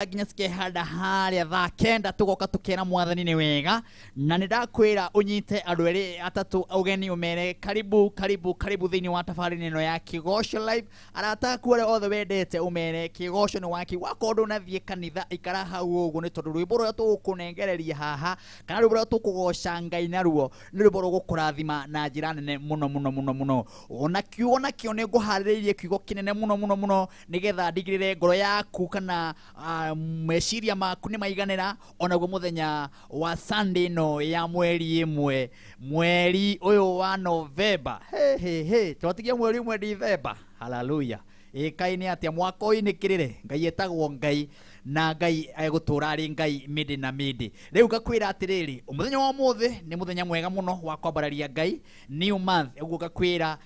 Nginya sikehanda haria thaa kenda tugoka tukena mwathani ni wega na nindakwira unyite andu eri atatu ugeni umere karibu thini wa tafari neno ya Kigosho live arata kuore othe wendete umere Kigosho ni waki wakondu na thie kanitha ikara hau ugu ni tondu rwimbo rwa tukunengereria haha kana rwimbo rwa tukugoca Ngai naruo ni rwimbo rwa gukurathima na njira nene muno ona kio ni nguhaririirie kiugo kinene muno nigetha ndigirire ngoro yaku kana meciria maku ni maiganira onaguo muthenya wa Sunday no ya mweri uyu wa November twatigia mweri umwe December haleluya kai ni atia mwaka uyu nikirire Ngai etagwo Ngai na Ngai agutura ari Ngai midi na midi riu ngakwira atiriri umuthenya wa muthi ni muthenya mwega muno wa kwambararia Ngai new month uguo ngakwira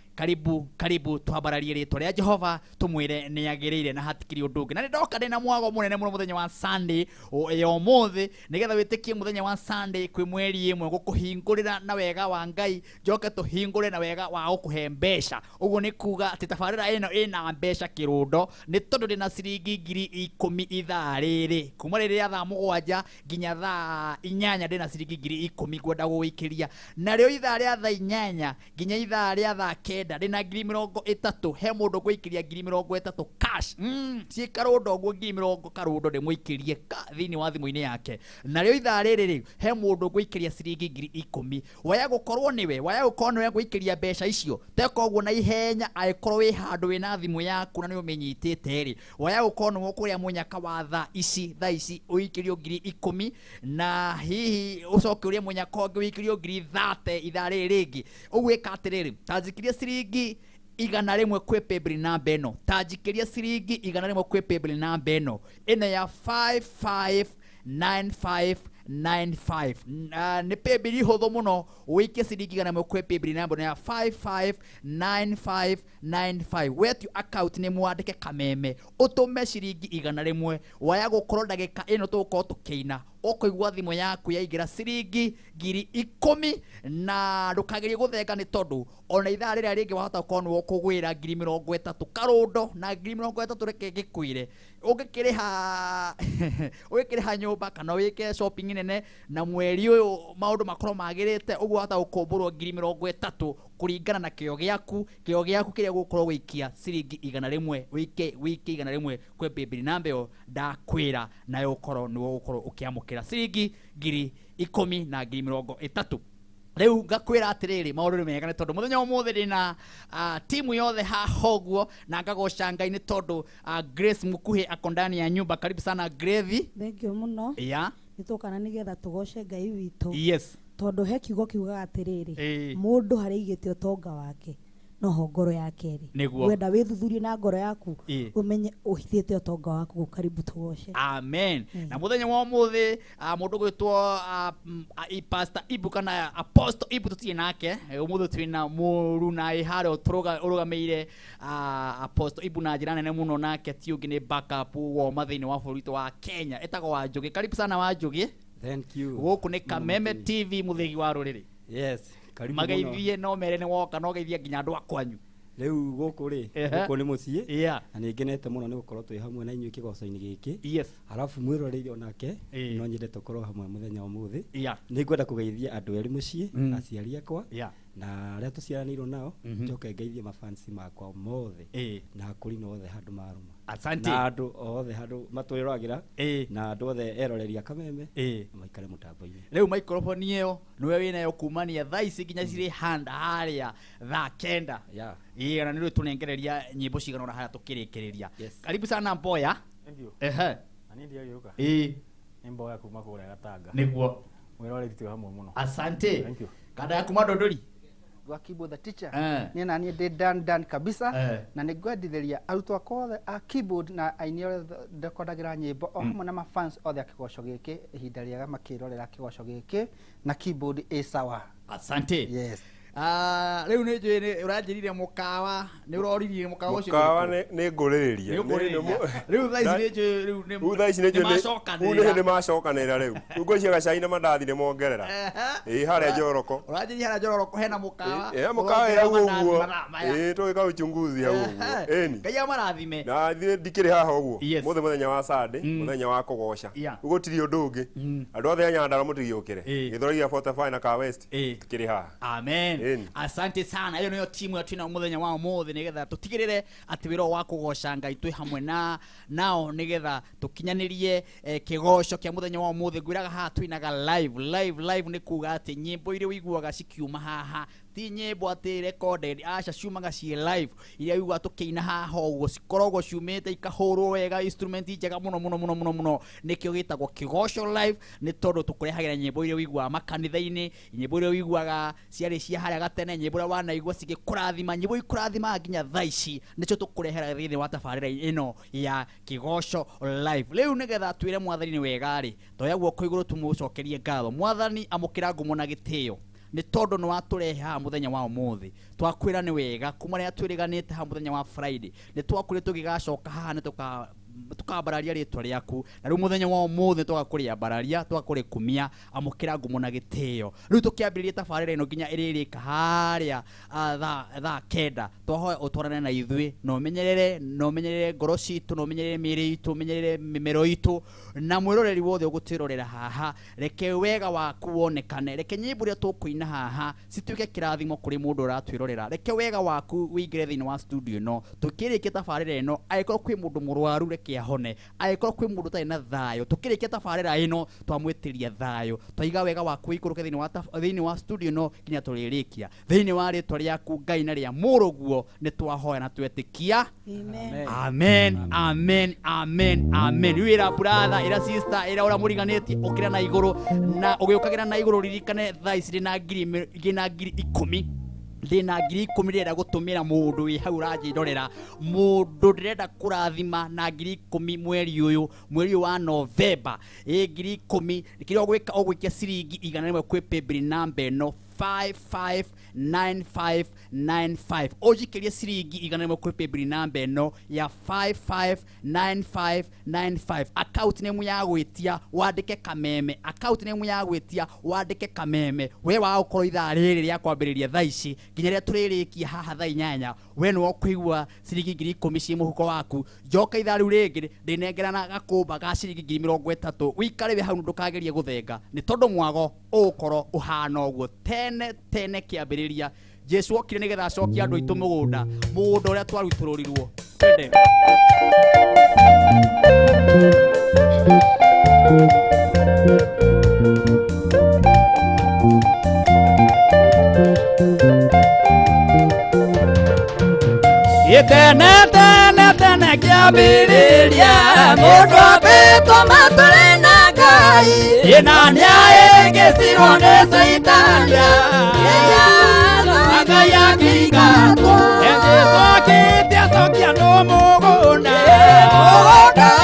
karibu twambararie ritwa ria Jehova tumwire ni agirire na hatikiri undu ungi na ndoka ndina mwago munene muno muthenya wa Sunday yo muthi nigetha witikie muthenya wa Sunday kwi mweri imwe gukuhingurira na wega wa Ngai njoke tuhingure na wega wa gukuhe mbeca uguo ni kuga ati tabarira ino ina mbeca kirundo ni tondu ndina ciringi 10,000 ithaa riri kuma riria thaa 7 nginya thaa 8 ndina ciringi 10,000 gwenda guikiria na rio ithaa ria thaa 8 nginya ithaa ria thaa 9 ndina 30,000 he mundu guikiria 30,000 cash ci karundo guo 30,000 karundo ndi muikirie thini wa thimu-ini yake na rio ithaa riri he mundu guikiria ciringi 10,000 waya gukorwo niwe guikiria mbeca icio teka uguo na ihenya aikorwo wi handu wina thimu yaku na ni umenyitite ri waya gukorwo ni kuria munyaka wa thaa ici uikirio 10,000 na hihi ucoke uria munyaka ungi uikirio 30,000 ithaa riri ringi ugwika atiriri tanjikiria ciringi igana rimwe kwi paybill namba ino tanjikiria ciringi igana rimwe kwi paybill namba ino ya 559595 ni paybill huthu muno wikie ciringi igana rimwe kwi paybill namba ya 559595 wetu account ni mwandike kameme utume ciringi igana rimwe waya gukorwo ndagika ino tugukorwo tukiina ukoigwa thimu yaku yaingira ciringi 10,000 na ndukagerie guthenga ni tondu ona ithaa riria ringi wahota gukorwo ni ukugwira 30,000 karundo na 30,000 reke gikwire ugikiriha nyumba kana wike shopping nene na mweri uyu maundu makorwo magirite uguo wahota gukomborwo 30,000 kuringana na kio giaku kiria gukorwo wikia ciringi igana rimwe wike igana rimwe kwi paybill namba yo ndakwira nayo ukorwo ni gukorwo ukiamukira ciringi 10,000 na 30,000 riu ngakwira atiriri maundu ni mega ni tondu muthenya umuthi ndina timu yothe haha uguo na ngagoca Ngai ni tondu Grace Mukuhi ako ndani ya nyumba karibu sana Grace thank you muno nitukana nigetha tugoce Ngai witu yes tondu he kiugo kiugaga atiriri mundu haraigite utonga wake no ngoro yake ri wenda withuthurie na ngoro yaku umenye uhithite utonga waku karibu tugoce amen na muthenya wa muthi mundu gwitwo pastor Ibu kana apostle Ibu tutie nake umuthi twina muruna iharo turugameire apostle Ibu na njira nene muno nake tiungi ni backup wo mathini wa burito wa Kenya etago wa Njugi karibu sana wa Njugi thank you guku ni Kameme TV muthigi wa ruriri yes magaithie no mere ni woka no geithia nginya andu akwanyu riu guku ni mucii na ningenete muno ni gukorwo twi hamwe na inyuĩ kigoco-ini giki yes halafu mwiroreri onake no nyendete gukorwo hamwe muthenya umuthi ni ngwenda kugeithia andu eri mucii aciari akwa na aria tuciaranirwo nao njoke ngeithie mafansi makwa mothe na akuri no othe handu maruma asante na andu othe handu matwiragira na andu othe eroreria Kameme maikare mutambo-ini riu microphone iyo niwe winayo kumania thaa ici nginya ciri handa haria thaa kenda na niru tunengereria nyimbo cigana na haria tukirikiriria karibu sana Mboya ani ndia yuka ni Mboya kuma kuria Gatanga niguo mwiroreri tu hamwe muno asante kada ya kuma Dondori gwa keyboard the teacher ni nani ndi dan kabisa na nigwendithĩria arutwo akwa othe a keyboard na aini othe ndekondagira nyimbo o hamwe na mafans othe a kigoco giki ihinda riega makirorera kigoco giki na keyboard sawa asante yes Riu ni njui uranjirire mukawa ni uroririe mukawa ucio mukawa ni nguriririe riu thaici ni macokanira riu ngwicia gacai na mandathi ni mongerera haria Njoroko uranjirire haria Njoroko hena mukawa mukawa ya uguo twika uchunguzi ya uguo Ngai amarathime na ndikiri haha uguo muthe muthenya wa Sunday muthenya wa kugoca gutiri undu ungi andu othe Nyandarua mutigiukire githori ya 45 na ka West tikiri haha amen asante sana hiyo niyo timu ya twina muthenya wa mothe nigetha tutigirire ati wiro wa kugoca Ngai twi hamwe nao nigetha tukinyanirie kigoco kia muthenya wa mothe ngwiraga haha twinaga live ni kuga ati nyimbo ire wiguaga cikiuma haha ti nyimbo ati recorded aca ciumaga cie live iria wigua tukiina haha uguo cikoragwo ciumite ikahurwo wega instrument njega muno nikio gitagwo kigoco live ni tondu tukurehagira nyimbo iria wigua makanitha-ini nyimbo iria wiguaga ciari cia haria gatene nyimbo iria wanaigua cigikurathima nyimbo ikurathima nginya thaici nicio tukurehera thiini wa tabarira ino ya kigoco live riu nigetha twire mwathani ni wega ri toya guoko iguru tumucokerie ngatho mwathani amukira ngumo na gitio ni tondu no aturehe ha muthenya wa umuthi twakwira ni wega kuma ria twiriganite ha muthenya wa Friday ni twakwire tugigacoka haha ni tukabararia ritwa riaku na riu muthenya wa umuthi tugakuria bararia kumia amukira ngumo na gitio riu tukiambiriria tabarira ino nginya iririka haria thaa kenda twahoe utwarane na ithui no menyerere ngoro citu no menyerere miri itu menyerere mimero itu na mwiroreri wothe ugutirorera haha reke wega waku wonekane reke nyimbo ria tukuina haha cituike kirathimo kuri mundu uratwirorera reke wega waku wingire thiini wa studio no tukirikia tabarira ino aikorwo kwi mundu murwaru reke ahone aikorwo kwi mundu tari na thayo tukirikia tabarira ino twamwitiria thayo twaiga wega waku ikuruke thiini wa studio no kinya turirikia thiini wa ritwa riaku Ngai na ria muruguo ni twahoya na twetikia amen wira brother ira sister ira ora muriganeti ukira na iguru na ugiukagira na iguru ririkane thaici na ngiri 10 ndina ngiri 10 ndira gutumira mundu wi hau ranjirorera mundu ndirenda kurathima na ngiri 10 mweri wa November ngiri 10 nikiri ogwikia ciringi igana rimwe kwi paybill number eno 559595 ojikirie ciringi igana rimwe kwi paybill number eno ya 559595 account name ya gwitia wandike kameme account name ya gwitia wandike kameme we wa ukoro ithaa riri ria kwambiriria thaici nginya ria turirikia haha thaa 8 we no kuigua ciringi ngiri 10 cie muhuko waku joka ithaa riu ringi ndinengerana gakumba ga ciringi ngiri 30 wikare we hau ndukagerie guthenga ni tondu mwago ukoro uhana uguo tene kiambiriria Jesu okire nigetha acokia andu aitu mugunda uria twarutururirwo twende tene kiambiriria mundu abitwo maturi na Ngai ina niaegecirwo ni Saitania Ngai akigatwo Jesu akite acokia andu mugunda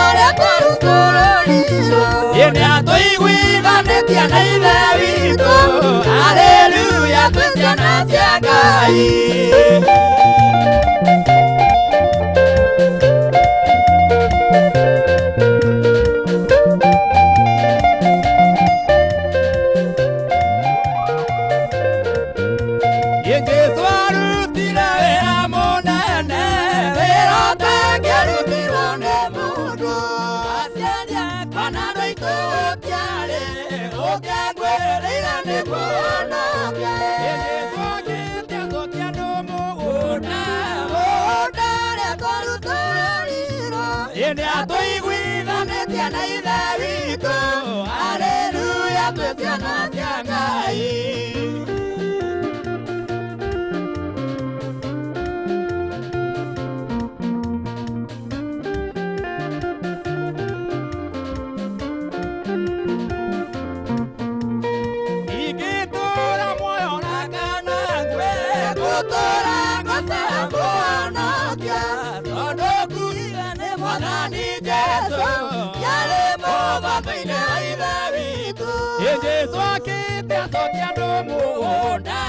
uria twarutururirwo ni atuiguithanitie na ithe witu haleluya twi ciana cia Ngai atuiguithanitie na ithe witu haleluya twi ciana cia Ngai igitura moyo na kana ngwe gutura ngosaguonokia tondu kuiga ni mwathani Jesu yari muthambi-ini wa ithe witu Jesu akite acokia andu mugunda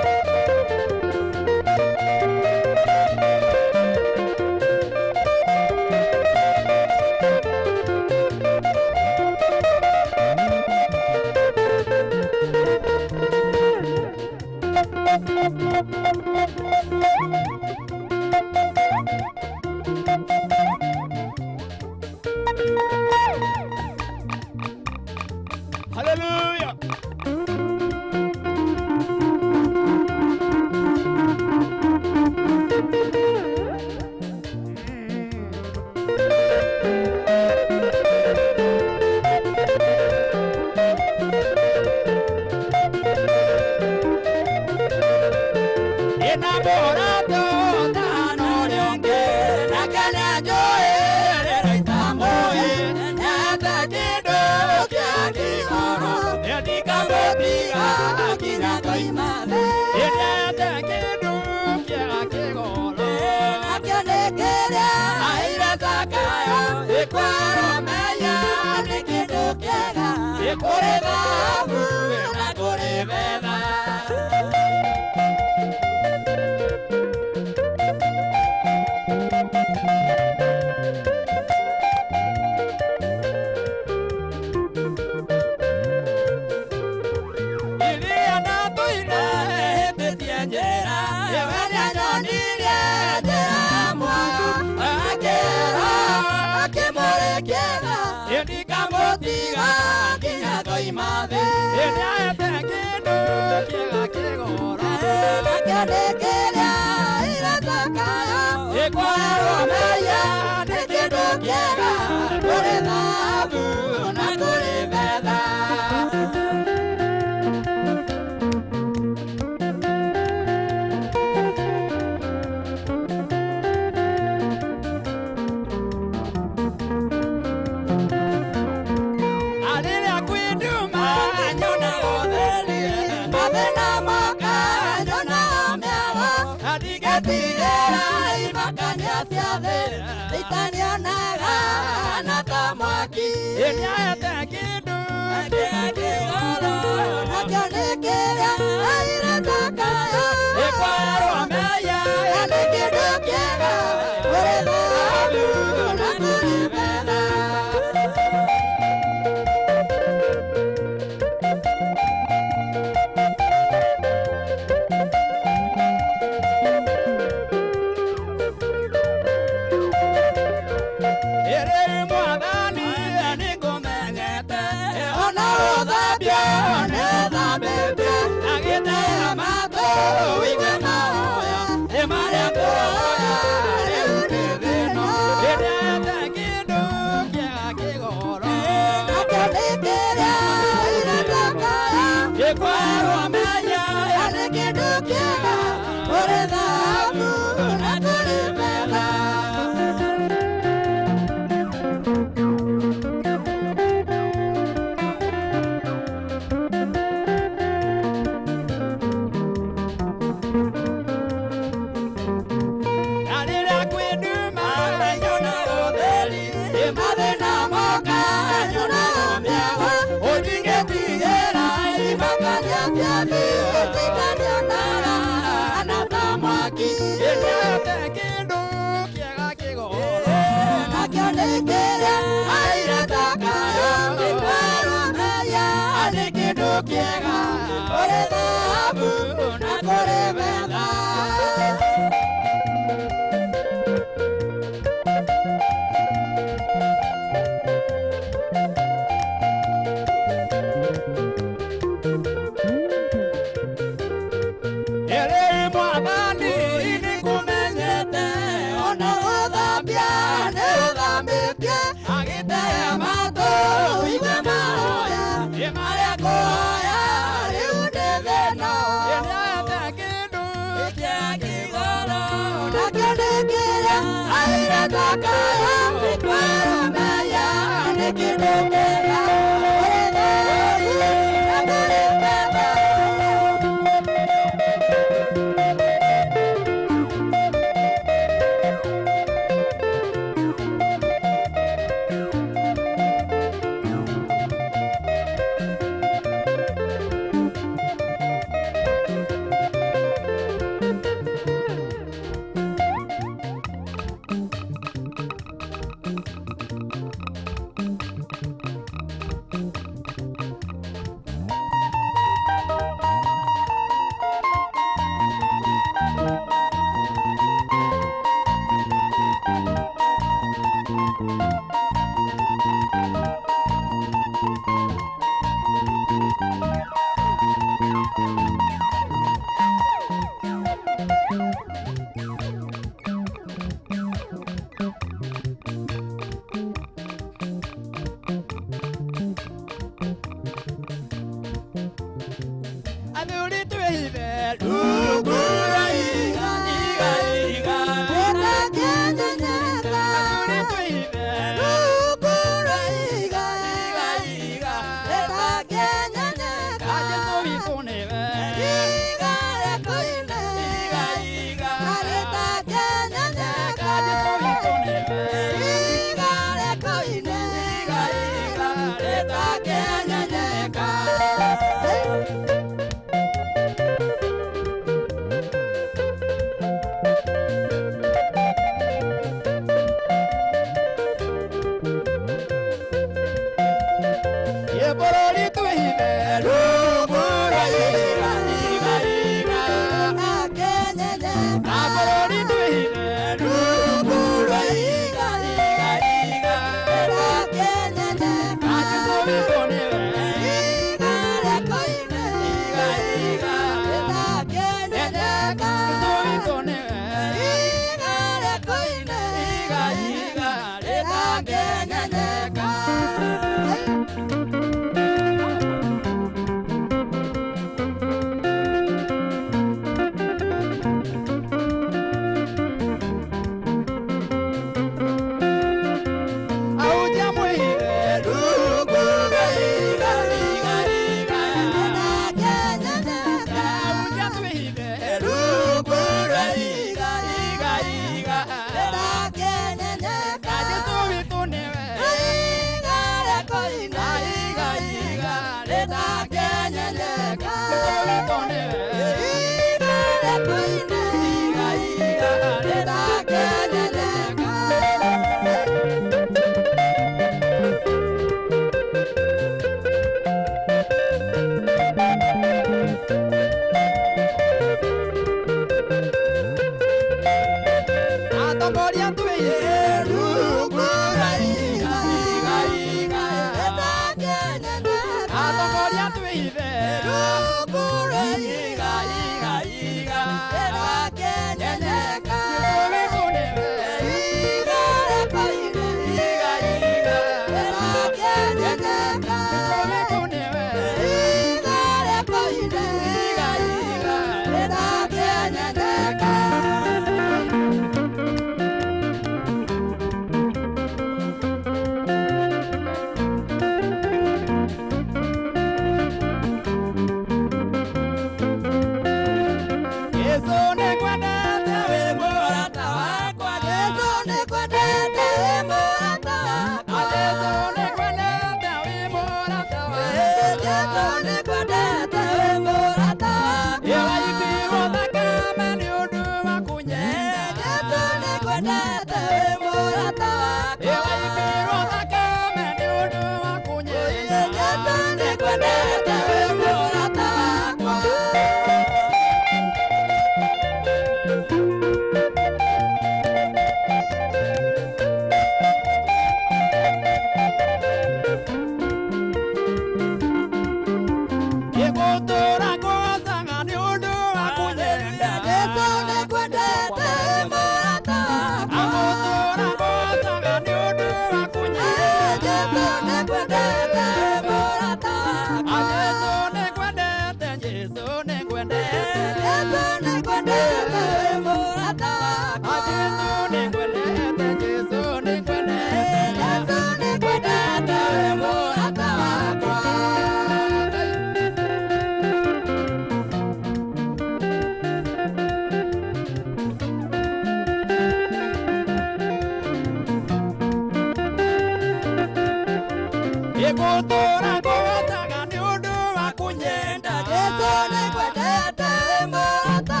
Igutura ngotaga ni undu wa kunyenda Jesu ni kwendete murata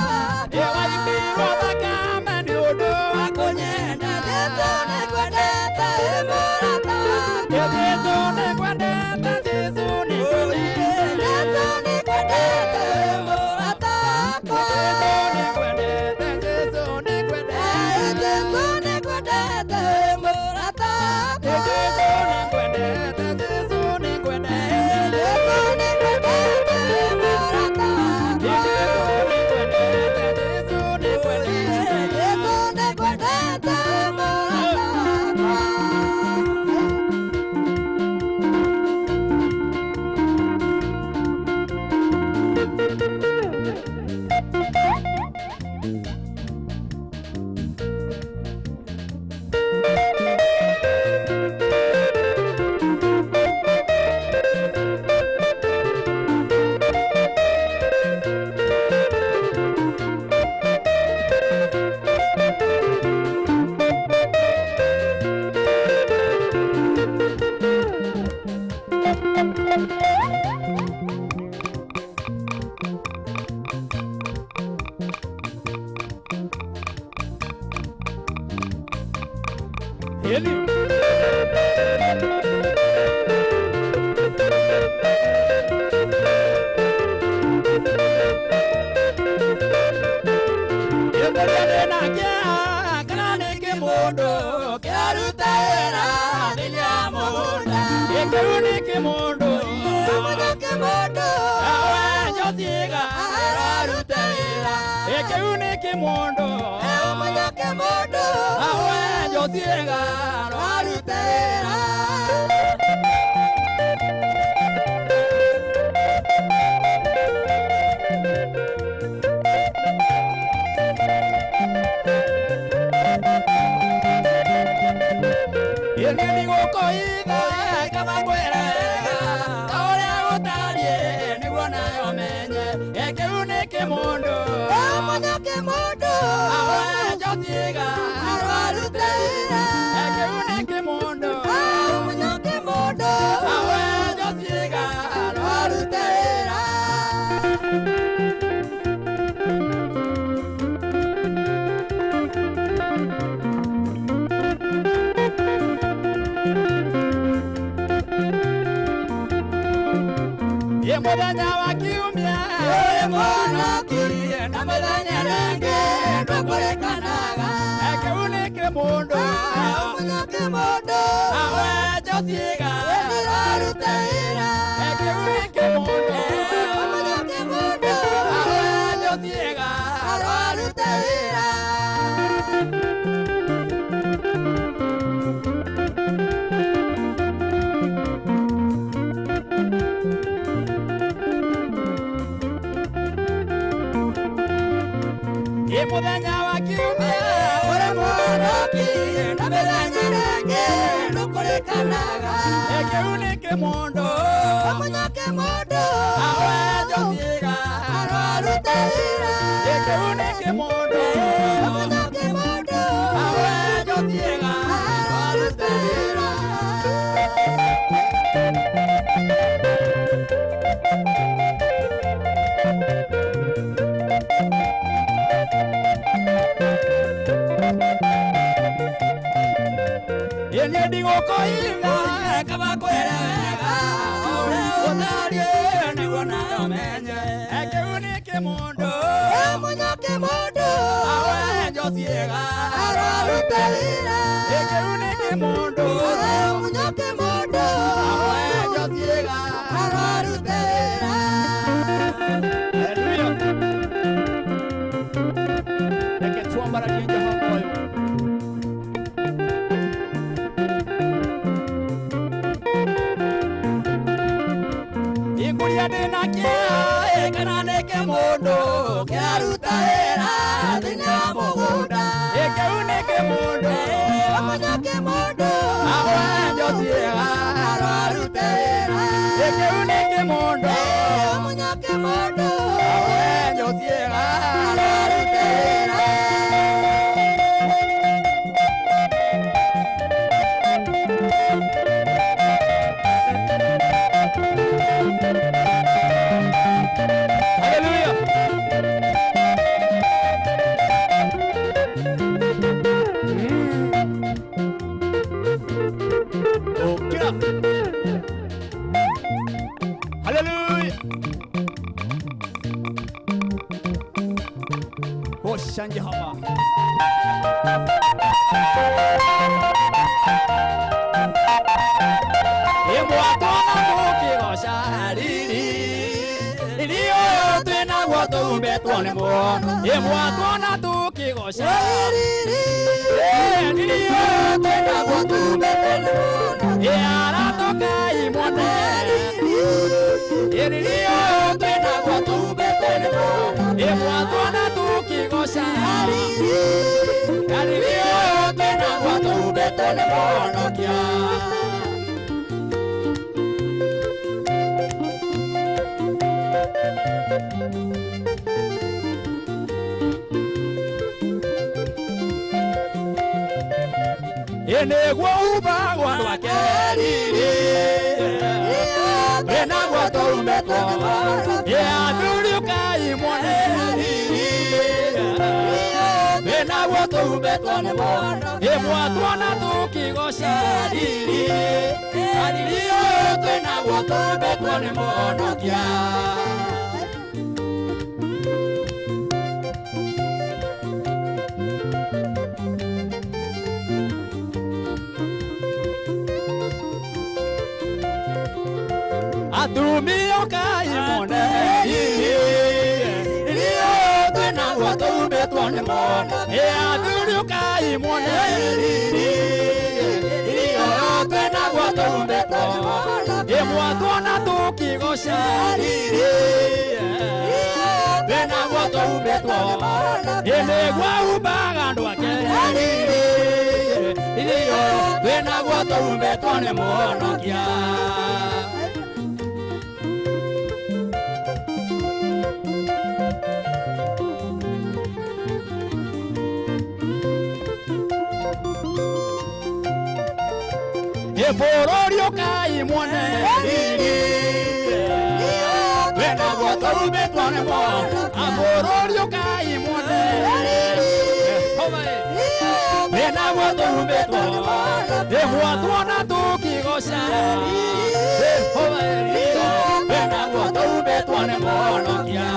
Ewaibirwo thakame ni undu wa kunyenda Jesu ni kwendete murata Jesu ni kwendete Jesu ni kwendete Jesu ni kwendete murata Jesu ni kwendete Jesu ni kwendete Jesu ni kwendete murata Jesu ni kwendete Jesu ni kwendete Jesu ni kwendete murata Jesu ni kwendete Jesu ni kwendete Jesu ni kwendete Modo, Oh, get up. Hallelujah. Oh, Shanji Hama. Ene guauba guanwa keriri, ena guato meto, ea duriuka imoneri, ena guato meto mono, e guato na tuki goshariri, aririo ena guato meto mono kia. Adumio kai moneri, rio tena guato betuane mono. E adumio kai moneri, rio tena guato betuane mono. E guato na toki goshari, tena guato betuane mono. E le guau bagando akeri, rio tena guato betuane mono kia. E fororio kai moneri, vena guato betuane mono. A fororio kai moneri, vena guato betuane mono. E guato na tuki goshari, vena guato betuane mono kia.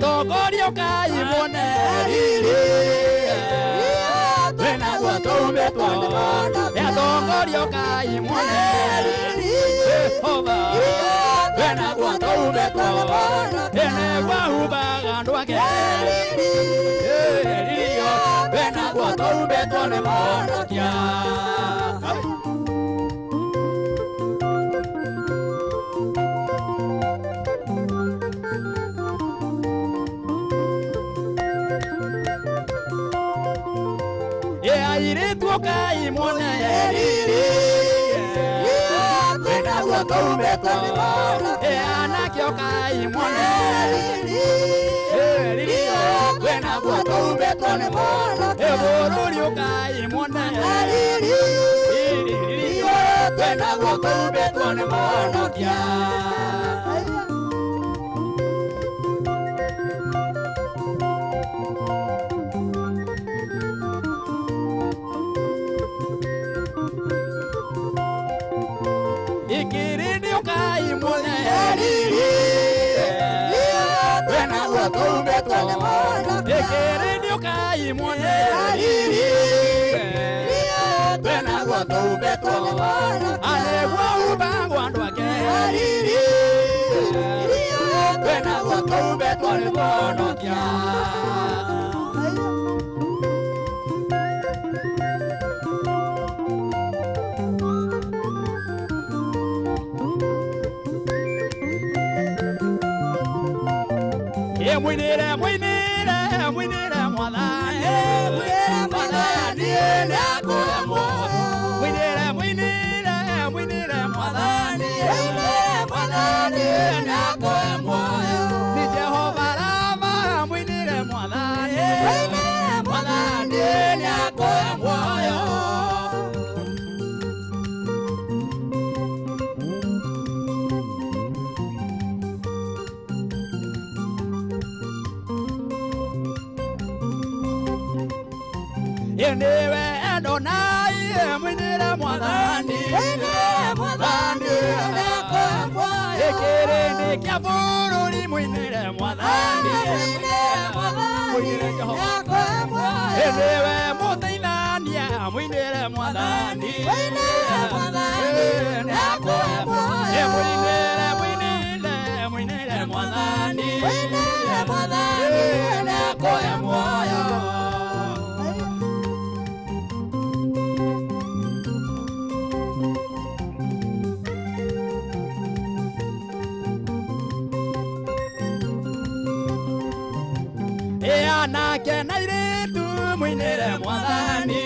Togorio kai moneri, vena guato betuane mono. E togorio kai moneri, vena guato betuane mono. E ne guau bagando akeri, vena guato betuane mono kia. Aire tuo kai moneri, vena guato betuane mono. E anakio kai moneri, vena guato betuane mono. E borurio kai moneri, vena guato betuane mono kia. Kai moneri, vena guato betuane mono. E querenio kai moneri, vena guato betuane mono. Ale guau baguando akeri, vena guato betuane mono kia. Mwinire mwadhani, mwinire akoemo. Mwinire mwadhani, akoemo. Ni Jehova Rama, mwinire mwadhani, akoemo. Enewe Adonai mwinire mwathani Ekirindi kia bururi mwinire mwathani Mwinire Jehova Enewe muteithania mwinire mwathani Mwinire mwathani Nakoya moyo Anake na iritu mwinire mwathani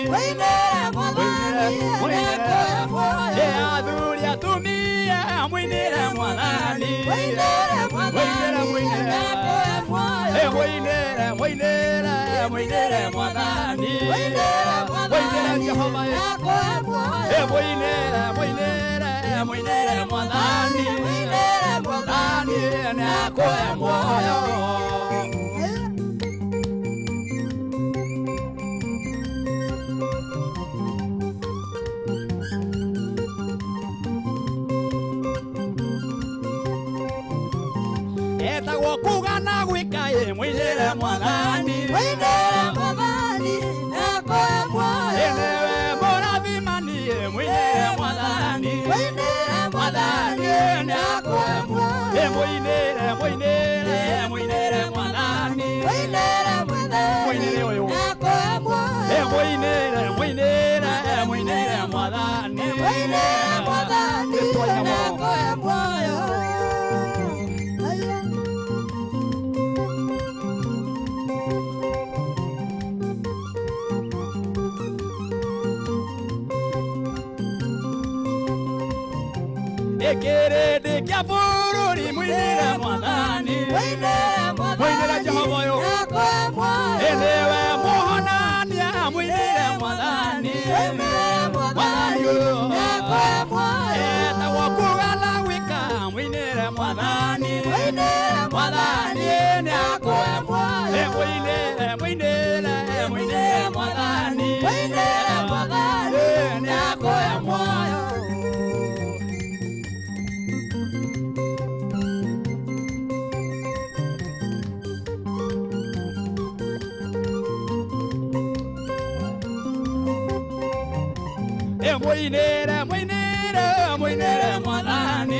athuri atumia mwinire mwathani mwinire mwathani mwinire Jehova mwinire mwathani nakoya moyo Kugana gwikaye mwinire mwathani nakoya moyo enewe morathimanie mwinire mwathani nakoya moyo mwinire mwinire mwathani mwinire uyu nakoya moyo mwinire mwathani nakoya moyo Ekirindi kia bururi mwinire mwathani mwinire Jehova yo enewe muhonania mwinire mwathani etagwo kugana gwika mwinire mwathani nakoya moyo mwinire mwathani nakoya moyo Mwinire mwathani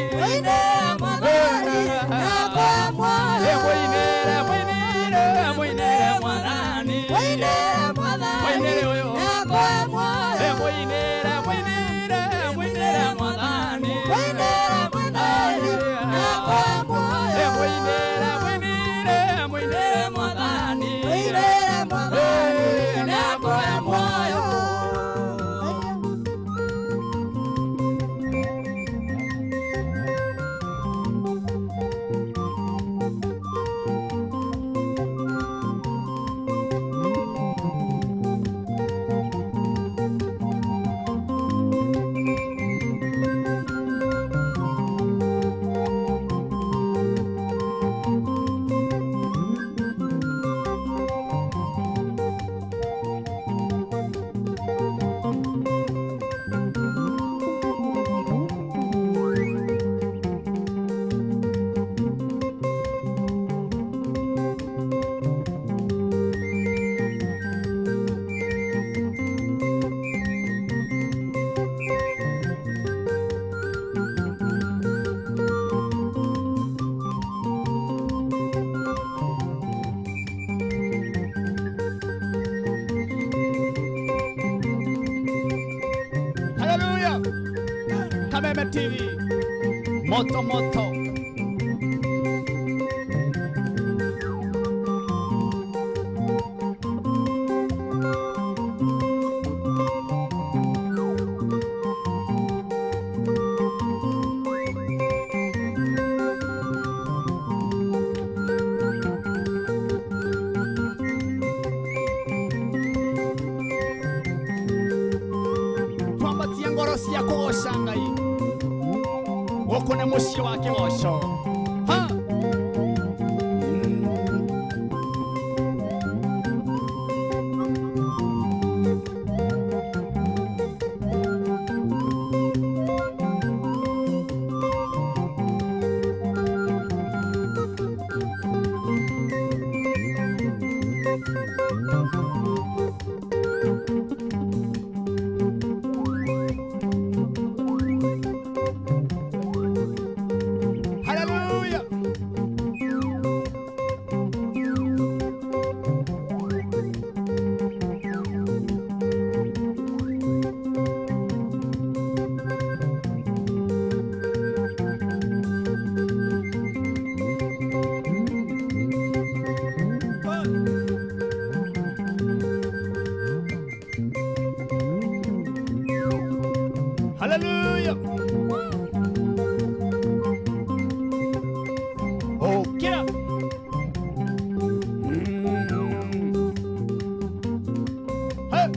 nakoya moyo mwinire mwathani mwinire uyu nakoya moyo mwinire mwathani nakoya moyo mwinire mwathani nakoya moyo Kameme TV moto moto twambatia ngoro cia kugoca Ngai guku ni mucii wa kigoco Hallelujah. Oh, get up. Hey.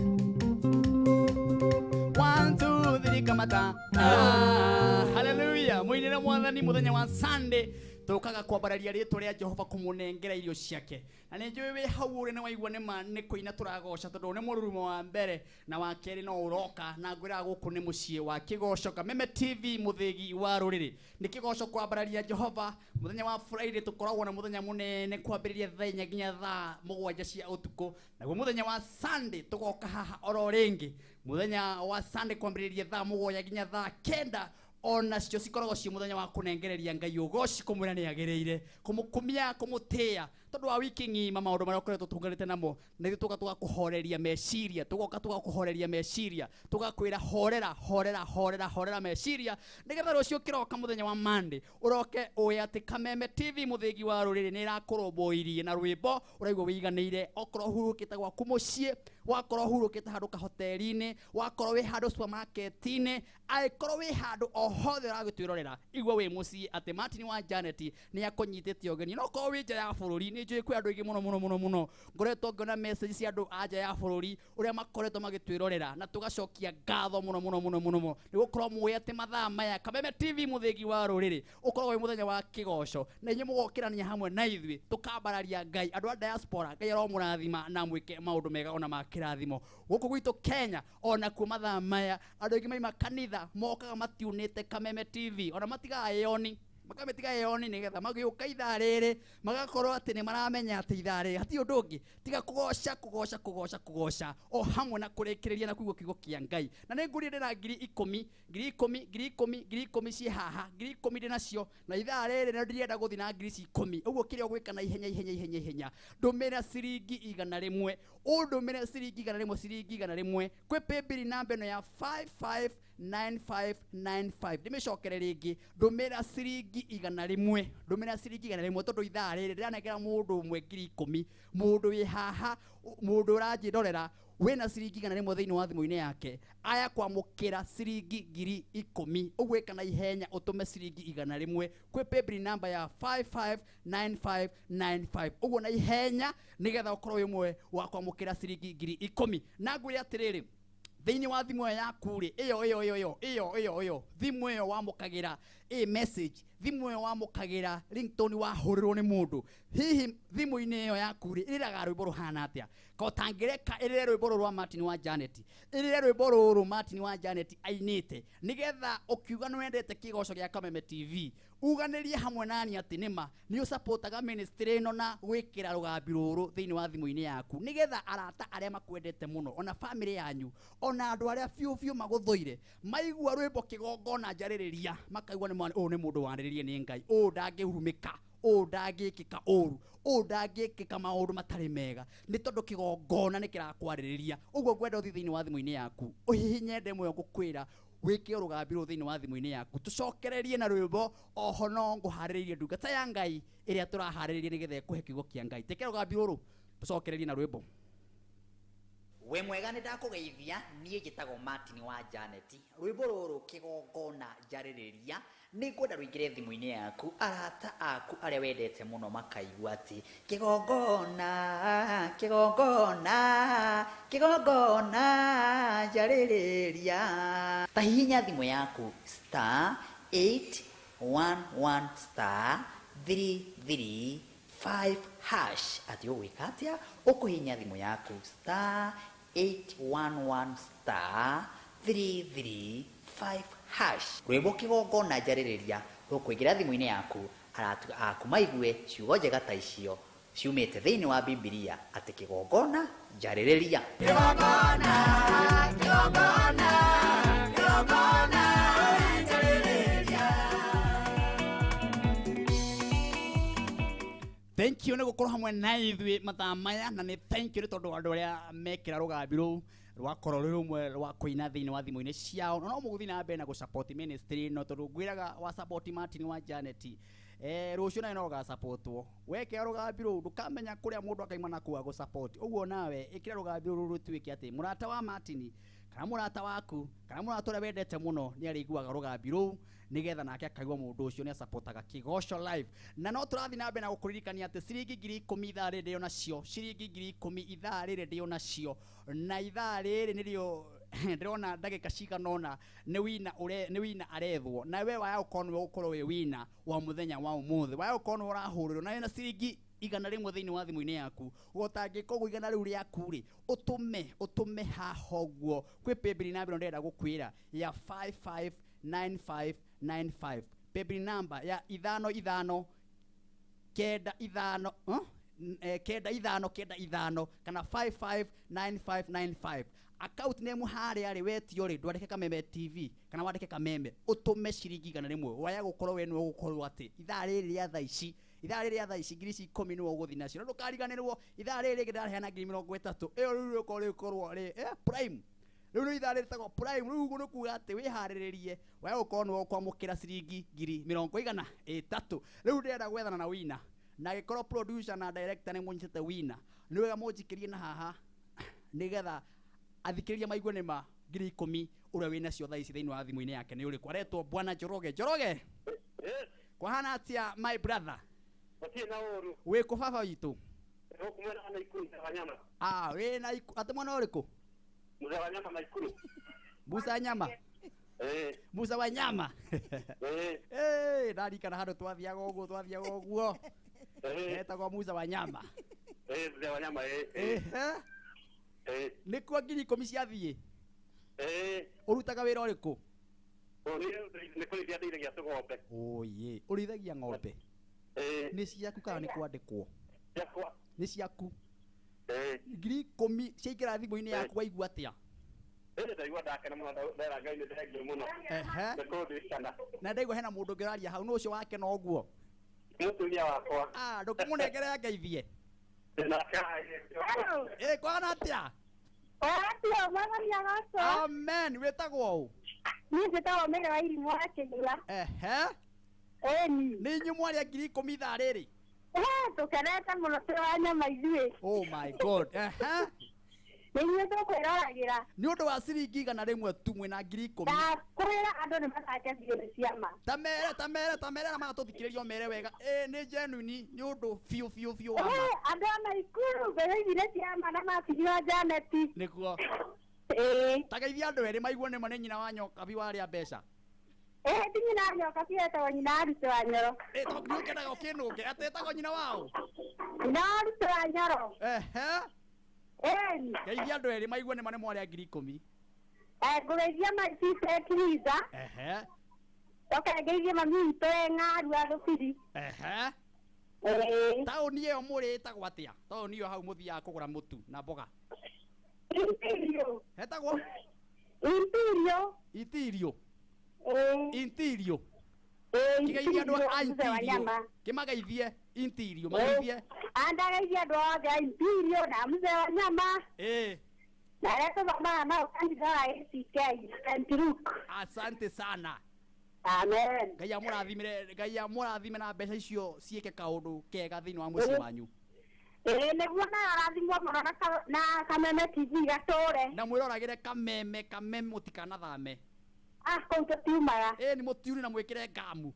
1, 2, 3, kamata. Hallelujah. Mwini na mwathani muthenya wa Sunday. Tukaga kwambararia ritwa ria Jehova kumunengera irio ciake na ni njui wi hau uri na waigua ni kuina turagoca tondu ni mururumo wa mbere na wa keri no uroka na ngwira guku ni mucie wa kigoco Kameme TV muthigi wa ruriri ni kigoco kwambararia Jehova muthenya wa Friday tukoragwo na muthenya munene kwambiriria thenya nginya thaa 7 cia utuku naguo muthenya wa Sunday tugoka haha oro ringi muthenya wa Sunday kwambiriria thaa 7 nginya thaa 9 ona cio cikoragwo cie muthenya wa kunengereria Ngai ugoci kumwira ni agereire kumukumia kumutia tondu wa wiki ng'ima maundu maria ukoretwo tungarite namo na tuka tugakuhoreria meciria tugoka tugakuhoreria meciria tugakwira horera meciria nigetha rucio kiroka muthenya wa Monday uroke uye ati Kameme TV muthigi wa ruriri ni irakuromboirie na rwimbo uraigwo wiganiire okoro hurukite gwaku mucie wakoro hurukite handu kahoteri-ini wakoro wi handu supermarket-ini aikoro wi handu ohothe uragitwirorera igwa wi mucie ati Martin wa Janet ni akunyitite ogeni no ko wi nja ya bururi ni njui kwi andu ingi muno ngoretwo ngona message cia andu anja ya bururi uria makoretwo magitwirorera na tugacokia ngatho muno ni gukorwo muye ati mathaa maya Kameme TV muthigi wa ruriri ukorwo wi muthenya wa kigoco na inyu mugokirania hamwe na ithui tukambararia Ngai andu a diaspora Ngai aro murathima na mwike maundu mega ona makirathimo guku gwitu Kenya ona ku mathaa maya andu ingi maima kanitha mokaga matiunite Kameme TV ona matiga yoni makametiga yoni nigetha magiuka ithaa riri magakorwo ati ni maramenya ati ithaa riri hati undu ungi tiga kugoca o hamwe na kurikiriria na kuigwa kiugo kia Ngai na ni nguri ndina 10,000 cie haha 10,000 ndinacio na ithaa riri no ndirenda guthi na 10,000 uguo kiria gwika na ihenya ndumira ciringi 100 undumire ciringi 100 kwi paybill namba ino ya 559595 ndimicokere ringi ndumira ciringi 100 tondu ithaa riri ndiranengera mundu umwe 10,000 mundu wi haha mundu uranjirorera wina ciringi 100 thiini wa thimu-ini yake aya kwamukira ciringi 10,000 ugwika na ihenya utume ciringi 100 kwi paybill namba ya 559595 uguo na ihenya nigetha ukorwo wi mwe wa kwamukira ciringi 10,000 na ngwire atiriri thiini wa thimu yaku ri iyo thimu iyo wamukagira message thimu iyo wamukagira ringtone wahurirwo ni mundu hihi thimu-ini iyo yaku ri iriraga rwimbo ruhana atia ko tangireka irire rwimbo rwa Martin wa Janet irire rwimbo ruru Martin wa Janet ainite nigetha ukiuga no wendete kigoco gia Kameme TV uganirie hamwe nani ati nima ni usapotaga ministry ino na gwikira rugambi ruru thiini wa thimu-ini yaku nigetha arata aria makwendete muno ona family yanyu ona andu aria fiu maguthoire maigua rwimbo kigongona njaririria makaigua ni mundu waniririe ni Ngai ndangihurumika ndangikika ndangikika maundu matari mega ni tondu kigongona ni kirakwariria uguo gwenda uthi thiini wa thimu-ini yaku uhihinye ndemwe ngukwira wike rugambi ru thiini wa thimu-ini yaku tucokererie na rwimbo oho no nguhariririe ndungata ya Ngai iria turahariririe nigetha ikuhe kiugo kia Ngai teke rugambi ruru tucokererie na rwimbo we mwega ni ndakugeithia nie njitagwo Martin wa Janet rwimbo ruru kigongona njaririria ni ngwenda ruingire thimu-ini yaku arata aku aria wendete muno makaigua ati kigongona njaririria ta hihinya thimu yaku *811*335# ati ugwika atia ukuhinya thimu yaku *811*335# rwimbo kigongona njaririria rukuingira thimu-ini yaku aratu aku maigue ciugo njega ta icio ciumite thiini wa Biblia ati kigongona njaririria kigongona njaririria. Thank you ni gukorwo hamwe na ithui mathaa maya na ni thank you ni tondu andu aria mekira rugambi ru rwakorwo rwi rumwe rwa kuina thiini wa thimu-ini ciao no muguthi na mbere na gu support ministry no tondu ngwiraga wa support Martin wa Janet rucio nayo no ga supportwo weke rugambi ru ndukamenya kuria mundu akaima na kuwa gu support uguo nawe ikira rugambi ru rutwike ati murata wa Martin kana murata waku kana murata uria wendete muno ni ariguaga rugambi ruu nigetha nake akaigua mundu ucio ni supportaga Kigosho live na no turathi na mbere na gukuririkania ati ciringi 10,000 ithaa riri ndio nacio ciringi 10,000 ithaa riri ndio nacio na ithaa riri nirio ndĩrona ndagĩka ciganona nĩ wina arethwo na we waya ũkorwo ũkorwo we wina wa mũthenya wa ũmũthĩ waya ũkorwo ũrahũrĩrwo na wĩna ciringi igana rĩmwe thĩinĩ wa thimũ-inĩ yaku gũtangĩkorwo igana rĩu rĩaku rĩ ũtũme haha ũguo kwĩ paybill number ndĩrenda gũkwĩra ya 559595 paybill number ya 55 kenda ithano kana 559595 account name haria ri wetio ri ndwandike Kameme TV kana wandike Kameme utume ciringi igana rimwe waya gukorwo we niwe gukorwo ati ithaa riri ria thaa ici ngiri ici 10 niwe uguthi nacio ndukariganirwo ithaa riri ndarehana 30 iyo riu ukorwo ri prime riu ithaa riri tagwo prime riu guno kuga ati wihariririe waya gukorwo niwe kwamukira ciringi 30,000 riu ndenda gwethana na wina na gĩkorwo producer na director nĩ mũnyitĩte wina nĩ wega mũnjikĩrie na haha nĩgetha athikĩrĩria maigue nĩ ma 10,000 ũrĩa wĩna cio thaa ici thĩinĩ wa thimũ-inĩ yake nĩ ũrĩkũ aretwo Bwana Njoroge kwahana atĩa my brother wĩkũ baba witũ wĩna atĩ mwana ũrĩkũ Musa Nyama Musa wa Nyama ndarikana handũ twathiaga ũguo etagwo Musa wa Nyama Musa wa Nyama nĩkuo 10,000 ciathiĩ ũrutaga wĩra ũrĩkũ nĩ kũrĩithia ndĩithagia ng'ombe oye ũrĩithagia ng'ombe nĩ ciaku kana nĩ kwandĩkwo nĩ ciaku 10,000 ciaingĩra thimũ-inĩ yaku waigua atĩa ndaigua ndakena mũno ndera Ngai nĩ thengiũ mũno na ndaigua hena mũndũ ũngĩraria hau nĩ ũcio wakena ũguo mũtumia wakwa ndũkĩmũnengere ngeithie kwana atĩa amen wĩtagwo ũ niĩ njĩtagwo Mary wa Irimũ wa Kĩgũra nĩ inyuĩ mwarĩa 10,000 ithaa rĩrĩ tũkenete mũno tũrĩ wa nyama ithuĩ oh my god nĩ inyuĩ tũkwĩroragĩra nĩ ũndũ wa ciringi igana rĩmwe tu mwĩna 10,000 ndakwĩra andũ nĩ macangĩthio nĩ ciama tamere na magatũthikĩrĩria mere wega nĩ genuine nĩ ũndũ biũ andũ a Naikuru bereithire ciama na matigirwo Janeti nĩguo ta geithia andũ erĩ maiguo nĩ ma nĩ nyina wa Nyokabi warĩa mbeca ti nyina wa Nyokabi etagwo nyina wa Ruto wa Nyoro nĩ ũkendaga ũkĩnũnge atĩ etagwo nyina wao nyina wa Ruto wa Nyoro geithia andũ erĩ maigua nĩ ma nĩ mwarĩa 10,000 ngũgeithia Maisha Kiriza ngeithia mami witũ Ng'aru wa Rũbiri taũni ĩyo mũrĩ ĩtagwo atĩa taũni ĩyo hau mũthiaga kũgũra mũtu na mboga hetagwo Interior kĩgeithia andũ a Interior kĩmageithie Interior mageithie andageithia andũ othe a Interior na Mzee wa Nyama na reto mama na kandidat wa ACK Antiruk asante sana amen Ngai amũrathime na mbeca icio ciĩke kaũndũ kega thĩinĩ wa mũciĩ wanyu nĩguo na arathimwo mũno na Kameme TV gatũre na mwĩroragĩre Kameme mũtikanathame kũu tũtiumaga nĩ mũtiuni na mwĩkĩre ngamu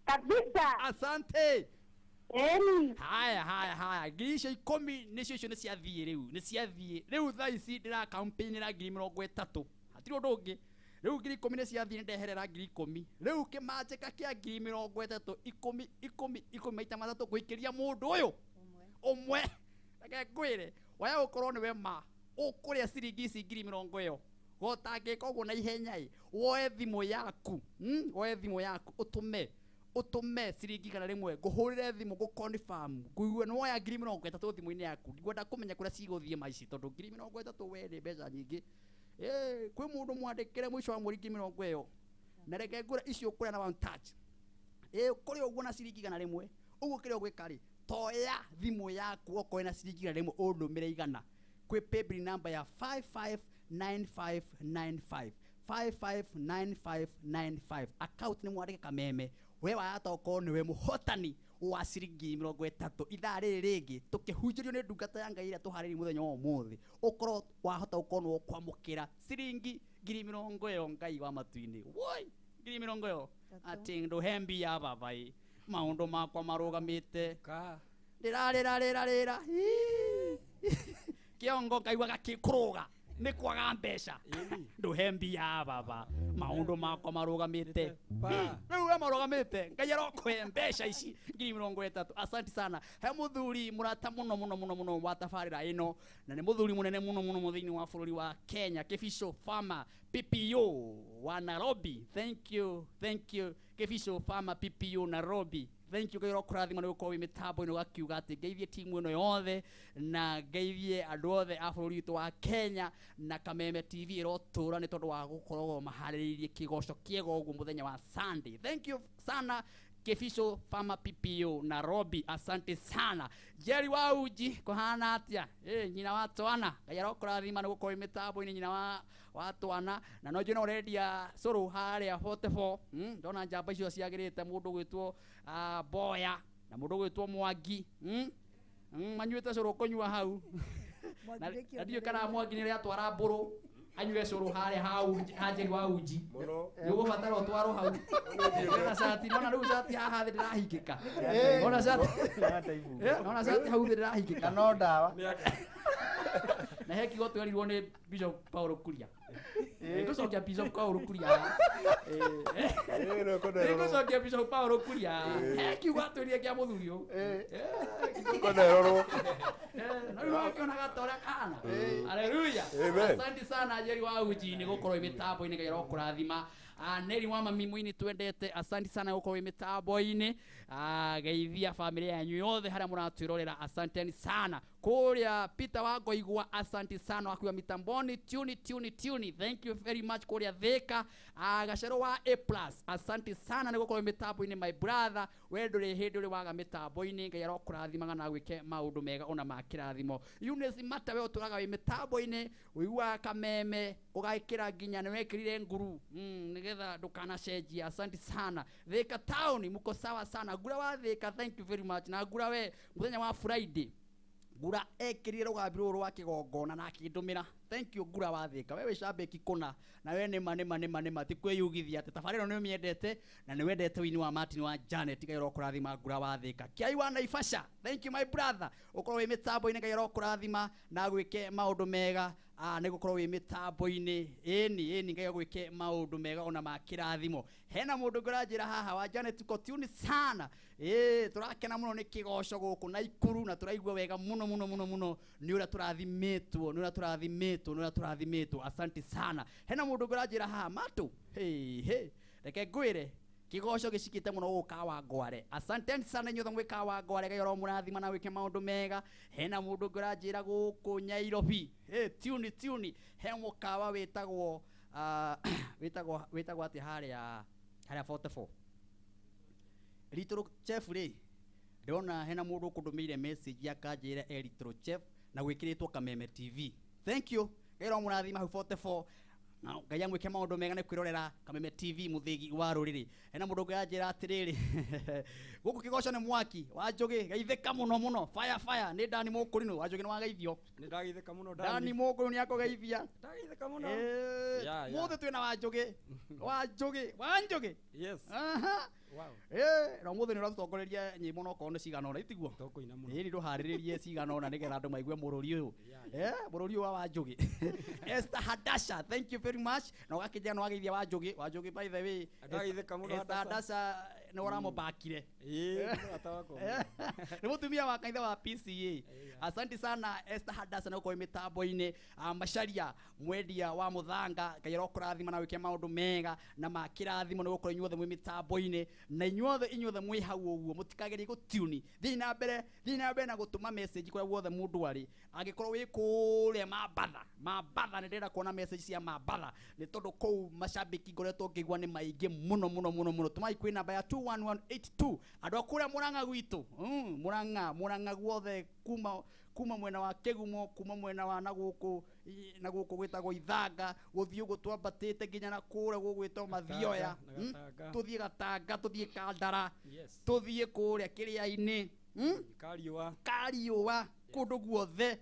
kabisa asante haya ngiri icio 10 nĩcio icio nĩ ciathiĩ rĩu thaa ici ndĩra campaign na 30,000 hatirĩ ũndũ ũngĩ rĩu 10,000 nĩ ciathiĩ nĩndeherera 10,000 rĩu kĩmanjĩka kĩa 30,000 10 maita matatũ gũikĩria mũndũ ũyũ ũmwe reke ngwĩre waya gũkorwo nĩwe ma ũkũrĩa ciringi ici 30,000 ĩyo gũtangĩka ũguo na ihenya woe thimũ yaku ũtũme ciringi igana rĩmwe ngũhũrĩre thimũ confirm ngũigue nĩ woya 30,000 thimũ-inĩ yaku ngwenda kũmenya kũrĩa cigũthiĩ maici tondũ 30,000 we nĩ mbeca nyingĩ kwĩ mũndũ mwandĩkĩre mũico wa mweri 30,000 ĩyo na reke ngũre icio ũkũrĩa na one touch kũrĩ ũguo na ciringi igana rĩmwe ũguo kĩrĩa ũgwĩka rĩ toya thimũ yaku okorwo na ciringi igana rĩmwe ũndũmĩre igana kwĩ paybill number ya 559595 559595 account ni mwandike Kameme we wayata ukorwo niwe muhotani wa ciringi 30 ithaa riri ringi tukihunjirio ni ndungata ya Ngai iria tuhariri muthenya wa umuthi ukorwo wahota ukorwo kwamukira ciringi 30 Ngai wa matuini woi 30 ati nduhembi ya babai maundu makwa marugamite ka rira kiongo kaigwa gakikuruga ni kwaga mbeca nduhembi ya baba maundu makwa marugamite riu marugamite Ngai arokwe mbeca ici 30. Asante sana he muthuri murata muno wa tafarira ino na ni muthuri munene muno muthini wa bururi wa Kenya Kefisho Farmer PPO wa Nairobi. Thank you Kefisho Farmer PPO Nairobi. Thank you Ngai kurathima ni ukorwo mitambo ino gakiuga ati ngeithie timu ino yothe na ngeithie andu othe a bururi witu wa Kenya na Kameme TV irotura ni tondu wa gukorwo mahariririe kigoco kiego ugu muthenya wa Sunday. Thank you sana Kefisho Farmer PPO Nairobi. Asante sana Jerry Wauji kohana atia nyina wa Twana Ngai arokurathima ni gukorwo mitambo ino nyina wa Twana na no jino redia soro haria 44 ndona njamba icio ciagirite mundu gwitwo Boya na mundu gwitwo Mwangi manyuite soro konyua hau na dio kana Mwangi ni atwara mburu anyue soro haria hau Jerry Wauji yugo batara utwaro hau na sati nona riu sati haha thi ndirahingika nona sati hau thi ndirahingika no ndawa na heki goto yarirwo ni Bishop Paulo Kuria ngocokia Bishop Paulo Kuria ngocokia Bishop Paulo Kuria heki goto ria kia muthurio koneroro na riu kiona gatora kana haleluya. Asante sana Jerry Wauji ni gukorwo imitambo ine Ngai arokurathima Neri wa mami mwini twendete. Asante sana gukorwo imitambo ine geithia family yanyu yothe haria muratwirorera. Asanteni sana kuria Peter wa Ngoigwa. Asante sana akiwa mitamboni tuni. Thank you very much kuria Thika Gacero wa A+. Asante sana ni gukorwo imitambo ine my brother wendure hindure waga mitambo ine Ngai arokurathima na gwike maundu mega ona makirathimo. Eunice Mata we uturaga wi mitambo ine uigwa Kameme ugaikira nginya ni wekirire nguru nigetha ndukana cenjia. Asante sana Thika town muko sawa sana Gura wa Thika. Thank you very much na Gura we muthenya wa Friday Gura ekirire rugambiro rwa kigongona na akindumira. Thank you Gura wa Thika wewe shabeki kuna na wewe nema tikweyugithia ati tafariro ni miendete na ni wendete wini wa Martin wa Janet Ngai arokurathima Gura wa Thika. Kiai wa Naivasha. Thank you my brother ukorwo wi mitambo ine Ngai arokurathima na gwike maundu mega ni gukorwo wi mitambo ine eni Ngai gwike maundu mega ona makirathimo. Hena mundu ngurajira haha wa Janet ko tune sana turakena muno ni kigoco guku na ikuru na turaigua wega muno ni ura turathimitwo asante sana. Hena mundu ngurajira haha matu reke ngwire kigoco gicikite muno guka wa Ngware. Asante sana nyothe mwika wa Ngware Ngai aromurathima na wike maundu mega. Hena mundu ngurajira guku Nyairobi tune he mukawa witagwo ati haria 44 Little Chef ri ndona hena mundu kundumire message akanjira Little Chef na gwikiritwo Kameme TV. Thank you Ngai aromurathima 44 na Ngai amwike maundu mega ni kwirorera Kameme TV muthigi wa ruriri. Hena mundu ngajira atiriri guku kigoco ni mwaki wa Njugi geitheka muno fire ni Dani Mukurino wa Njugi ni wageithio ni ndageitheka muno Dani Mukurino ni akogeithia ndageitheka muno muthe twina wa Njugi yes wow na muthe ni ratutongoreria nyimbo no kono cigana ona itiguo tokoina muno ni nduhariririe cigana ona nigetha andu maigue mururi uyu mururi wa Njugi. Esther Hadasha thank you very much na ugakijana no wageithia wa Njugi by the way ndageitheka muno Esther Hadasha ni waramo bakire atawako ni mutumia wa kaitha wa PCA. Asante sana Esther Hadasha na uko mitambo ine Macharia mwendia wa Muthanga Ngai arokurathima na wike maundu mega na makirathimo ni gukora inyuothe mwi mitambo ine na inyuothe mwi hau uguo mutikageri gutuni thii na mbere na gutuma message kwa guothe mundu ari angikorwo wi kuria mabatha ni ndira kuona message cia mabatha ni tondu kou mashabiki ngoretwo ngigwa ni maingi muno tumai kwi namba ya 2 21182 andå akå Murang'a gwitå Murang'a guothe kuma mwena wa Kigumo kuma mwena wa na guku gwitagwo Ithanga guthii ugu twambatite nginya na kure gugwitwo Mathioya tuthie Gatanga tuthie Kandara tuthie kuria Kiria-ini Kariua kundu guothe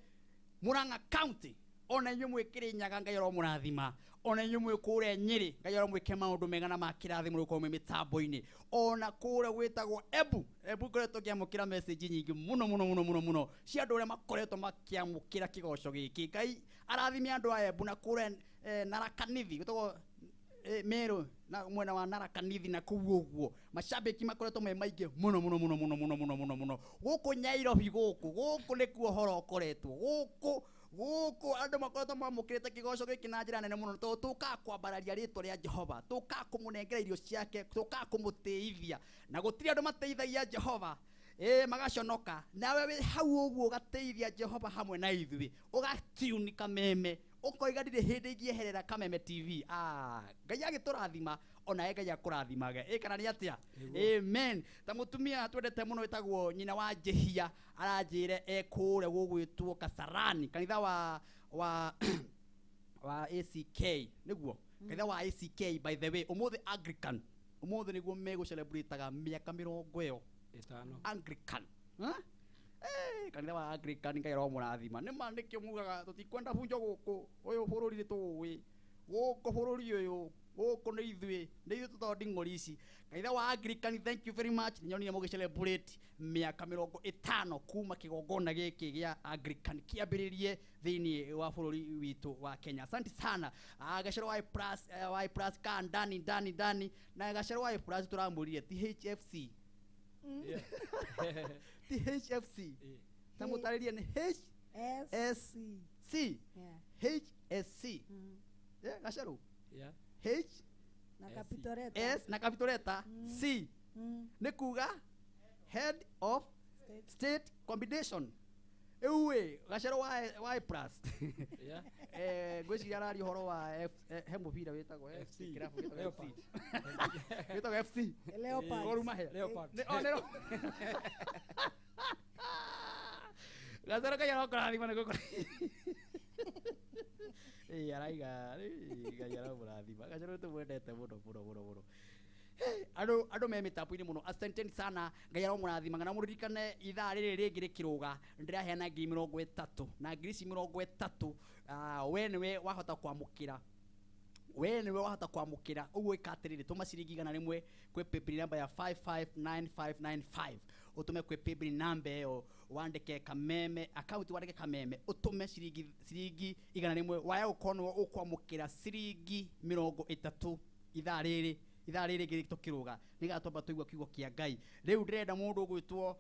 Murang'a County ona inyuĩ mwĩ Kĩrĩnyaga Ngai aromũrathima ona inyuĩ mwĩ kũrĩa Nyĩrĩ Ngai aromwĩke maũndũ mega na ma kĩrathimo mũkorwo mwĩ mĩtambo-inĩ ona kũrĩa gwĩtagwo Embu ngoretwo ngĩamũkĩra message nyingĩ mũno cia andũ arĩa makoretwo makĩamũkĩra kĩgoco gĩkĩ Ngai arathime andũ a Embu na kũrĩa Naraka Nithi gwĩtagwo Meru na mwena wa Naraka Nithi na kũu ũguo macambĩki makoretwo me maingĩ mũno gũkũ Nyairobi gũkũ nĩkuo ũhoro ũkoretwo gũkũ andũ makoretwo mamũkĩrĩte kĩgoco gĩkĩ na njĩra nene mũno tondũ tũkaga kwambararia rĩtwa rĩa Jehova tũkaga kũmũnengera irio ciake tũkaga kũmũtĩithia na gũtirĩ andũ mateithagia Jehova magaconoka nawe wĩ hau ũguo ũgateithia Jehova hamwe na ithuĩ ũgatiuni kameme ukoiga ndirĩ hĩndĩ ingĩeherera Kameme TV Ngai agĩtũrathima ona Ngai akũrathimage kana nĩ atĩa amen ta mũtumia twendete mũno wĩtagwo nyina wa Jehia aranjĩre ekũrĩa gũgwĩtwo Kasarani kanitha wa ACK nĩguo kanitha wa ACK by the way ũmũthĩ Anglican ũmũthĩ nĩguo megũcelebrataga mĩaka 50 Anglican kanitha wa Anglican Ngai aromũrathima nĩ ma nĩkĩo mugaga tũtikwenda bunjo gũkũ ũyũ bũrũri tũĩ gũkũ bũrũri ũyũ gũkũ nĩ ithuĩ tũtao nding'ori ici kanitha wa Anglican thank you very much nĩnyonire mũgĩcelebrate mĩaka 50 kuma kĩgongona gĩkĩ gĩa Anglican kĩambĩrĩrie thĩinĩ wa bũrũri witũ wa Kenya asante sana Gacero Y plus ka ndani na Gacero Y plus tũramũrire THFC THFC tamutariria ni HSC HSC Gacero H na capitoreta S na capitoreta C ni kuga head of state combination ewe Gacero Y plus gwĩciria arari horo wa he mũbira wĩtagwo FC kirabu wĩtagwo FC Leopard Gor Mahia Gacero Ngai arokũrathima nĩ gũkũ araiga Ngai aromũrathima Gacero tũmwendete mũno andũ me mĩtambo-inĩ mũno asanteni sana Ngai aromũrathimaga na mũririkane ithaa rĩrĩ rĩngĩ rĩkĩrũga ndĩraheana 30 na 30 we nĩwe wahota kwamũkĩra ũguo ĩka atĩrĩrĩ tũma ciringi 100 kwĩ paybill number ya 559595 utume kwĩ paybill number ĩyo wandĩke Kameme account wandĩke Kameme utume ciringi 100 waya ũkorwo ũkwamũkĩra ciringi 30 ithaa rĩrĩ rĩngĩ tũkĩrũga nĩgatwamba tũigua kiugo kĩa Ngai rĩu ndĩrenda mũndũ ũgwĩtwo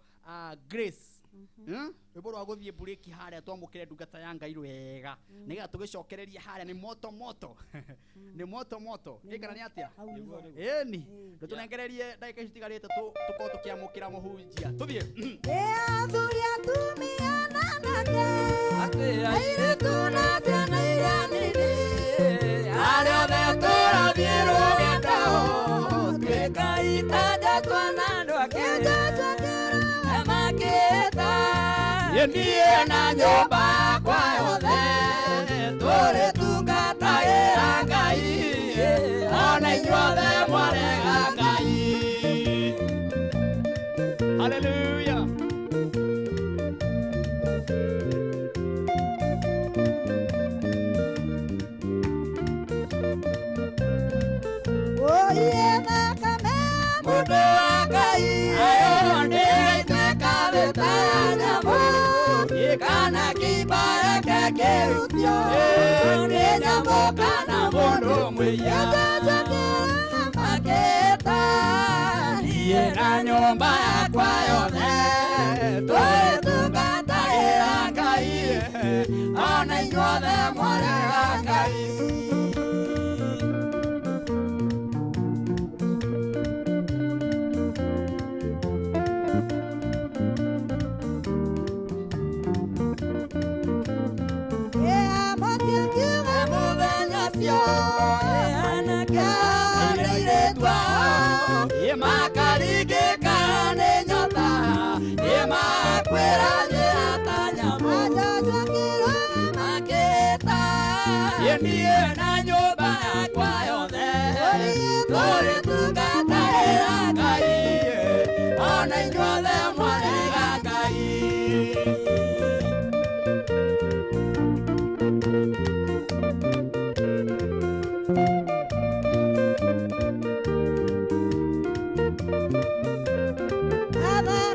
Grace rwĩmbo rwa gũthiĩ burĩki harĩa twamũkĩre ndungata ya Ngai wega nĩgetha tũgĩcokereria harĩa nĩ moto kana nĩ atĩa ĩni tũnengererie ndagĩka ici tigarĩte tũkorwo tũkĩamũkĩra mũhunjia tũthiĩ athuri atumia na nake airĩtu na ciana iria nini arĩa othe tũrathiĩ rũgendo twĩka itaja twana andũ akĩrĩ makĩta niĩ na nyũmba yakwa yothe tũrĩtungatagĩra Ngai ona inyuothe mwarega Ngai haleluya oye na Kameme mũndũ wa Ngai kana kibaya kĩrutio nĩ nyamũ kana mũndũ mũiya makĩta niĩ na nyũmba yakwa yothe twĩtungatagĩra Ngai ona inyuothe mwarega Ngai Makari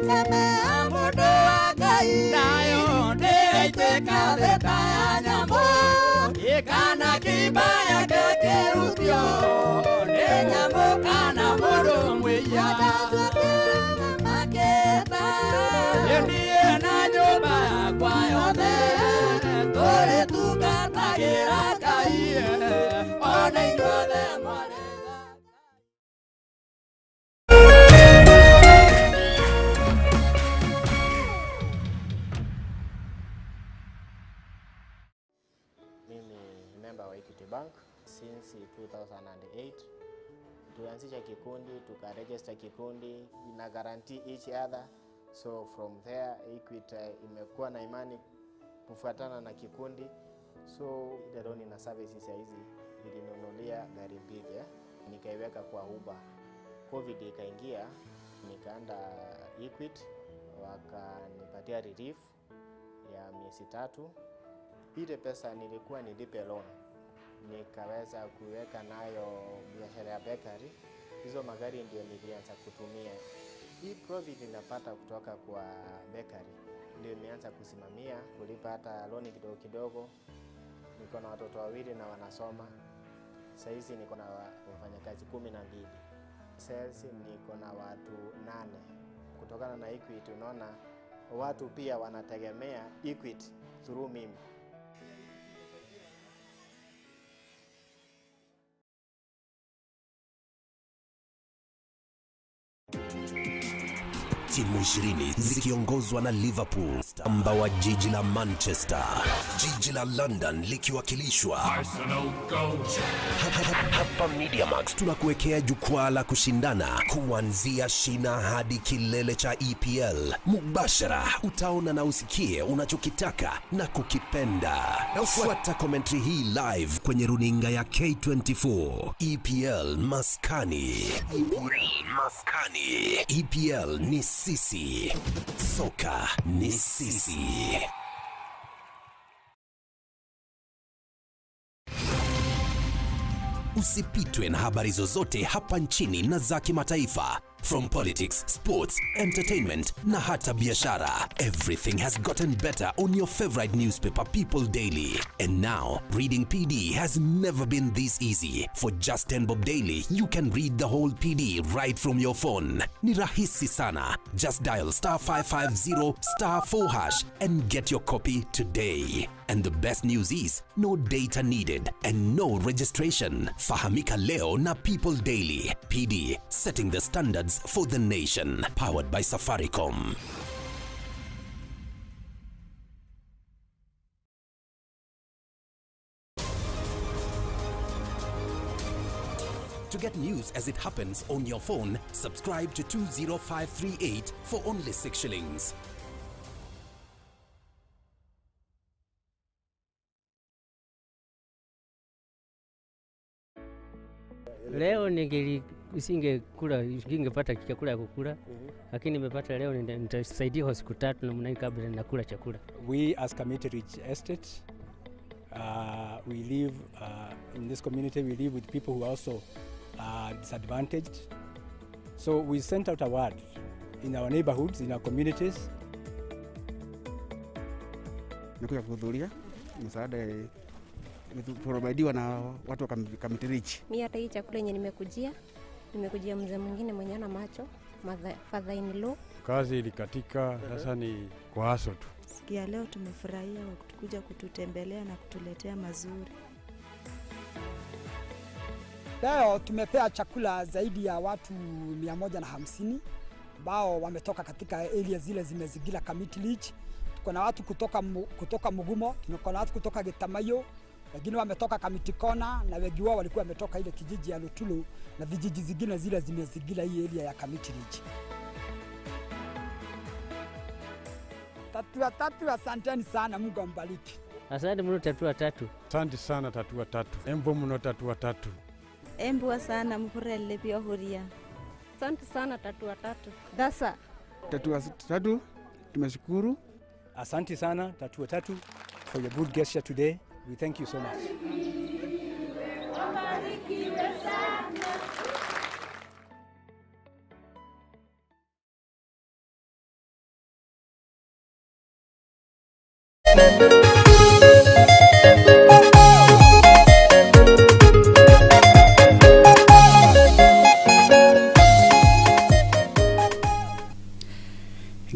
thakame mundu wa Ngai nayo ndĩraitĩka theta ya nyamũ kana kibaya gĩkĩrutio nĩ nyamũ kana mũndũ mwĩya makĩta ndiye na nyũmba yakwa yothe tũrĩtungatagĩra Ngai ona inyuothe mwarĩ. Member wa Equity Bank since 2008. Tulianzisha kikundi, tukaregister kikundi, ina guarantee each other. So from there Equity imekuwa na imani kufuatana na kikundi. So the loan na services hizi nilinunulia gari big nikaiweka kwa Uber. Covid ikaingia, nikaenda Equity wakanipatia relief ya miezi 3. Ile pesa nilikuwa nilipe loan, nikaweza kuweka nayo biashara ya bakery. Hizo magari ndio nilianza kutumia. Hii profit ninapata kutoka kwa bakery ndio nimeanza kusimamia, kulipa hata loan kidogo kidogo. Niko na watoto 2 na wanasoma. Sasa hizi niko na wafanyakazi 12. Sales niko na watu 8. Kutokana na Equity unaona watu pia wanategemea Equity through mimi. Timu 20 zikiongozwa na Liverpool, amba wa jiji la Manchester, jiji la London likiwakilishwa Arsenal Go. Hapa MediaMax tunakuwekea jukwaa la kushindana kuanzia shina hadi kilele cha EPL. Mubashara utaona na usikie unachokitaka na kukipenda. Fuata commentary hii live kwenye runinga ya K24. EPL Maskani. EPL ni sisi. Soka ni sisi. Usipitwe na habari zozote hapa nchini na za kimataifa. From politics, sports, entertainment na hata biashara. Everything has gotten better on your favorite newspaper, People Daily. And now, reading PD has never been this easy. For just 10 bob daily, you can read the whole PD right from your phone. Ni rahisi sana. Just dial *550 *4# and get your copy today. And the best news is, no data needed and no registration. Fahamika leo na People Daily. PD, setting the standards for the nation. Powered by Safaricom. To get news as it happens on your phone, subscribe to 20538 for only 6 shillings. Leo nisingepata chakula ya kukula, lakini nimepata leo, nitasaidia kwa siku 3 na mnai kabla ninakula chakula. We as Kamiti Ridge Estate, we live in this community, we live with people who are also disadvantaged. So we sent out a word in our neighborhoods, in our communities. Nikuja kuhudhuria msaada provided na watu wa Kamiti Ridge. Mimi hata hii chakula yenye nimekujia mzee mwingine mwenye ana macho, father in law. Kazi ilikatika, sasa ni kwa haso tu. Sikia leo tumefurahia kuja kututembelea na kutuletea mazuri. Leo tumepea chakula zaidi ya watu 150 ambao wametoka katika area zile zimezingira Kamiti Ridge. Tuko na watu kutoka Mugumo, tuko na watu kutoka Getamayo, wengine wametoka Kamiti Kona na wengi wao walikuwa wametoka ile kijiji ya Lutulu na vijiji zingine zile zimezingira hii area ya Kamiti Ridge. Tatu, asanteni sana, Mungu ambariki. Asante mno Tatu. Asante sana Tatu. Embo mno Tatu. Embwa sana mfurele pia huria. Asante sana Tatu. Dasa. Tatu, tumeshukuru. Asante sana Tatu for your good gesture today. We thank you so much.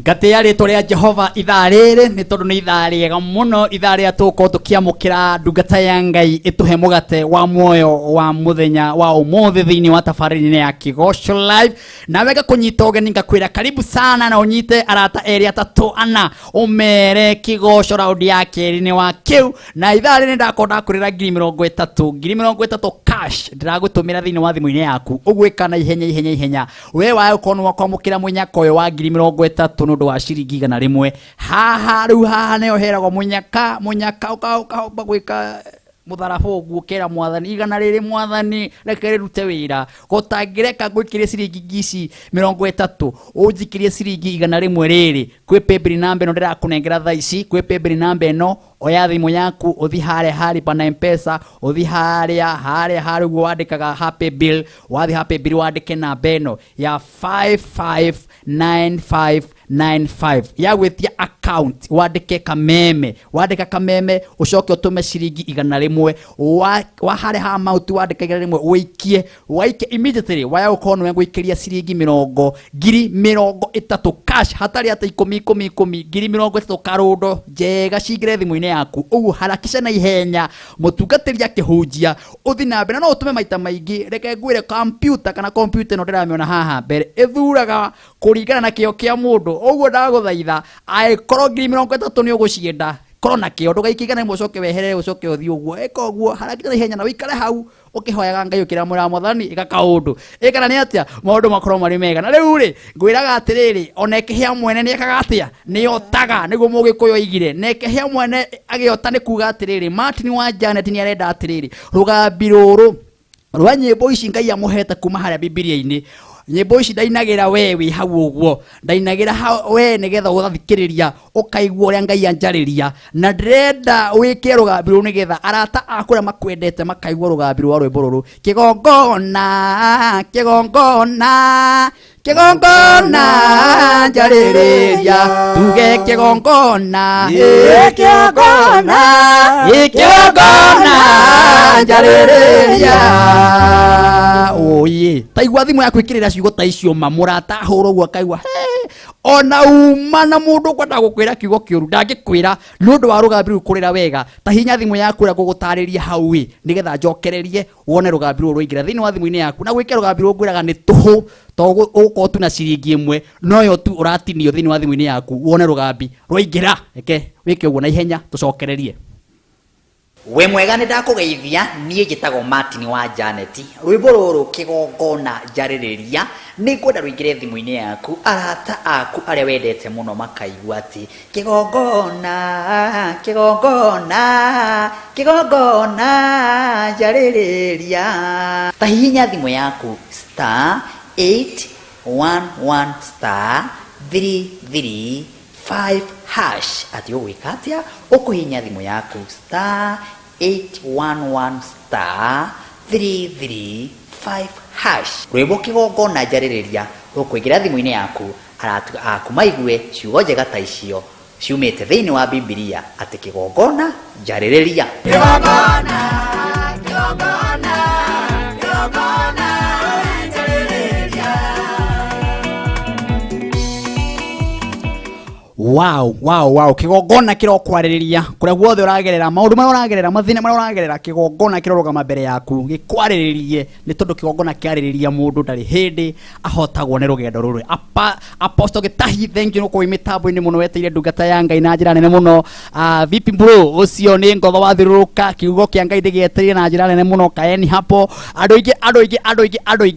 Gatea rĩtwa rĩa Jehova ithaa rĩrĩ nĩ tondũ nĩ ithaa rĩega mũno, ithaa rĩa tũkorwo tũkĩamũkĩra ndungata ya Ngai ĩtũhe mũgate wa muoyo wa mũthenya wa ũmũthĩ thĩinĩ wa tabarĩra-inĩ ya Kĩgoco Live. Na wega kũnyita ũgeni ngakwĩra karibu sana na ũnyite arata erĩ atatũ ana ũmere Kĩgoco raundi ya kerĩ nĩ wa kĩu. Na ithaa rĩrĩ ndakorwo ndakwĩrĩra 30,000 cash ndĩragũtũmĩra thĩinĩ wa thimũ-inĩ yaku, ũgwĩka na ihenya we wae ũkorwo nĩ wakwamũkĩra mũnyaka ũyũ wa 30,000 nũndũ wa ciringi 100 haha rĩu haha nĩyo heragwo mũnyaka ũkahomba gwĩka mutharabu ũguo kera mwathani 100 rĩrĩ mwathani reke rĩrute wĩra gũtangĩreka gwĩkĩria ciringi ici 30 ũnjikirie ciringi 100 rĩrĩ kwĩ paybill number ĩno ndĩrakũnengera thaa ici, kwĩ paybill number ĩno oya thimũ yaku uthi harĩa pa na M-Pesa, uthi harĩa ũguo wandĩkaga happy bill, wathi happy bill wandĩke namba ĩno ya 559595 ya gwĩtia account, wandĩke kameme, wandĩka kameme ũcoke ũtũme ciringi 100 wa harĩa ha amount wandĩka 100 waikie immediately waya ũkorwo nĩ gwĩkĩria ciringi 30,000 cash hatarĩ ata 10 30,000 karundo njega cingĩre thimũ-inĩ yaku. Ũguo harakisha na ihenya mũtungatĩri akĩhunjia uthi na mbere, no ũtũme maita maingĩ. Reke ngwĩre computer kana computer ĩno ndĩramĩona haha mbere ĩthuraga kũringana na kĩo kĩa mũndũ. Ũguo ndagũthaitha angĩkorwo 30,000 nĩ ũgũcienda korwo na kĩo ndũgaikigane mũcoke weherere ũcoke ũthiĩ ũguo. Eka ũguo harakisha na ihenya na wĩikare hau ũkĩhoyaga Ngai ũkĩramũra mwathani ĩgaka ũndũ ĩkana nĩ atĩa maũndũ makorwo marĩ mega. Na rĩu rĩ ngwĩraga atĩrĩrĩ ona ĩkĩhĩa mwene nĩ ekaga atĩa nĩyotaga, nĩguo Mũgĩkũyũ oigire na ĩkĩhĩa mwene agĩota nĩ kuga atĩrĩrĩ Martin wa Janet nĩ arenda atĩrĩrĩ rũgambi rũrũ rwa nyĩmbo ici Ngai amũhete kuma harĩa Bibilia-inĩ. Nyĩmbo ici ndainagĩra we wĩ hau ũguo, ndainagĩra we nĩgetha ũgathikĩrĩria ũkaigua ũrĩa Ngai anjarĩria. Na ndĩrenda wĩke rũgambi rũrũ nĩgetha arata aku arĩa makwendete makaigua rũgambi rwa rwĩmbo rũrũ. Kĩgongona njarĩrĩria tuge kĩgongona njarĩrĩria. Oye taigua thimũ yaku ĩkĩrĩra ciugo ta icio mũrata hũra ũguo akaigua ona uma na mũndũ kwenda gũkwĩra kiugo kĩũru ndangĩkwĩra nĩ ũndũ wa rũgambi rũu kũrĩra wega. Ta hinya thimũ yaku ĩrĩa ngũgũtarĩria hau nĩgetha njokererie wone rũgambi rũu rũingĩra thĩinĩ wa thimũ-inĩ yaku. Na gwĩkĩra rũgambi rũu ngwĩraga nĩ tũhũ tondũ ũgũkorwo tu na ciringi 1 noyo tu ũratinio thĩinĩ wa thimũ-inĩ yaku wone rũgambi rũingĩra. Reke wĩke ũguo na ihenya tũcokererie. We mwega nĩ ndakũgeithia, niĩ njĩtagwo Martin wa Janet. Rwĩmbo rũrũ kĩgongona njarĩrĩria nĩ ngwenda rũingĩre thimũ-inĩ yaku arata aku arĩa wendete mũno makaigua atĩ kĩgongona njarĩrĩria. Ta hihinya thimũ yaku *811*335# ati ũgwĩka atĩa ũkũhihinya thimũ yaku *811*335#. Rwĩmbo kĩgongona njarĩrĩria ũkũingĩra thimũ-inĩ yaku aratu aku maigue ciugo njega ta icio ciumĩte thĩinĩ wa Bibilia atĩ kĩgongona njarĩrĩria. Wow kĩgongona kĩrokwarĩrĩria kũrĩa guothe ũragerera maũndũ marĩa ũragerera mathĩna marĩa ũragerera kĩgongona kĩrorũgama mbere yaku gĩkwarĩrĩrie nĩ tondũ kĩgongona kĩarĩrĩria mũndũ ndarĩ hĩndĩ ahotagwo nĩ rũgendo rũrũ. Apostle Gĩtahi thank you nũkũ mĩtambo-inĩ mũno weteire ndungata ya Ngai na njĩra nene mũno. Vipi bro ũcio nĩ ngotho wathiũrũrũka kiugo kĩa Ngai ndĩgĩetereire na njĩra nene mũno kaeni hapo. Andũ aingĩ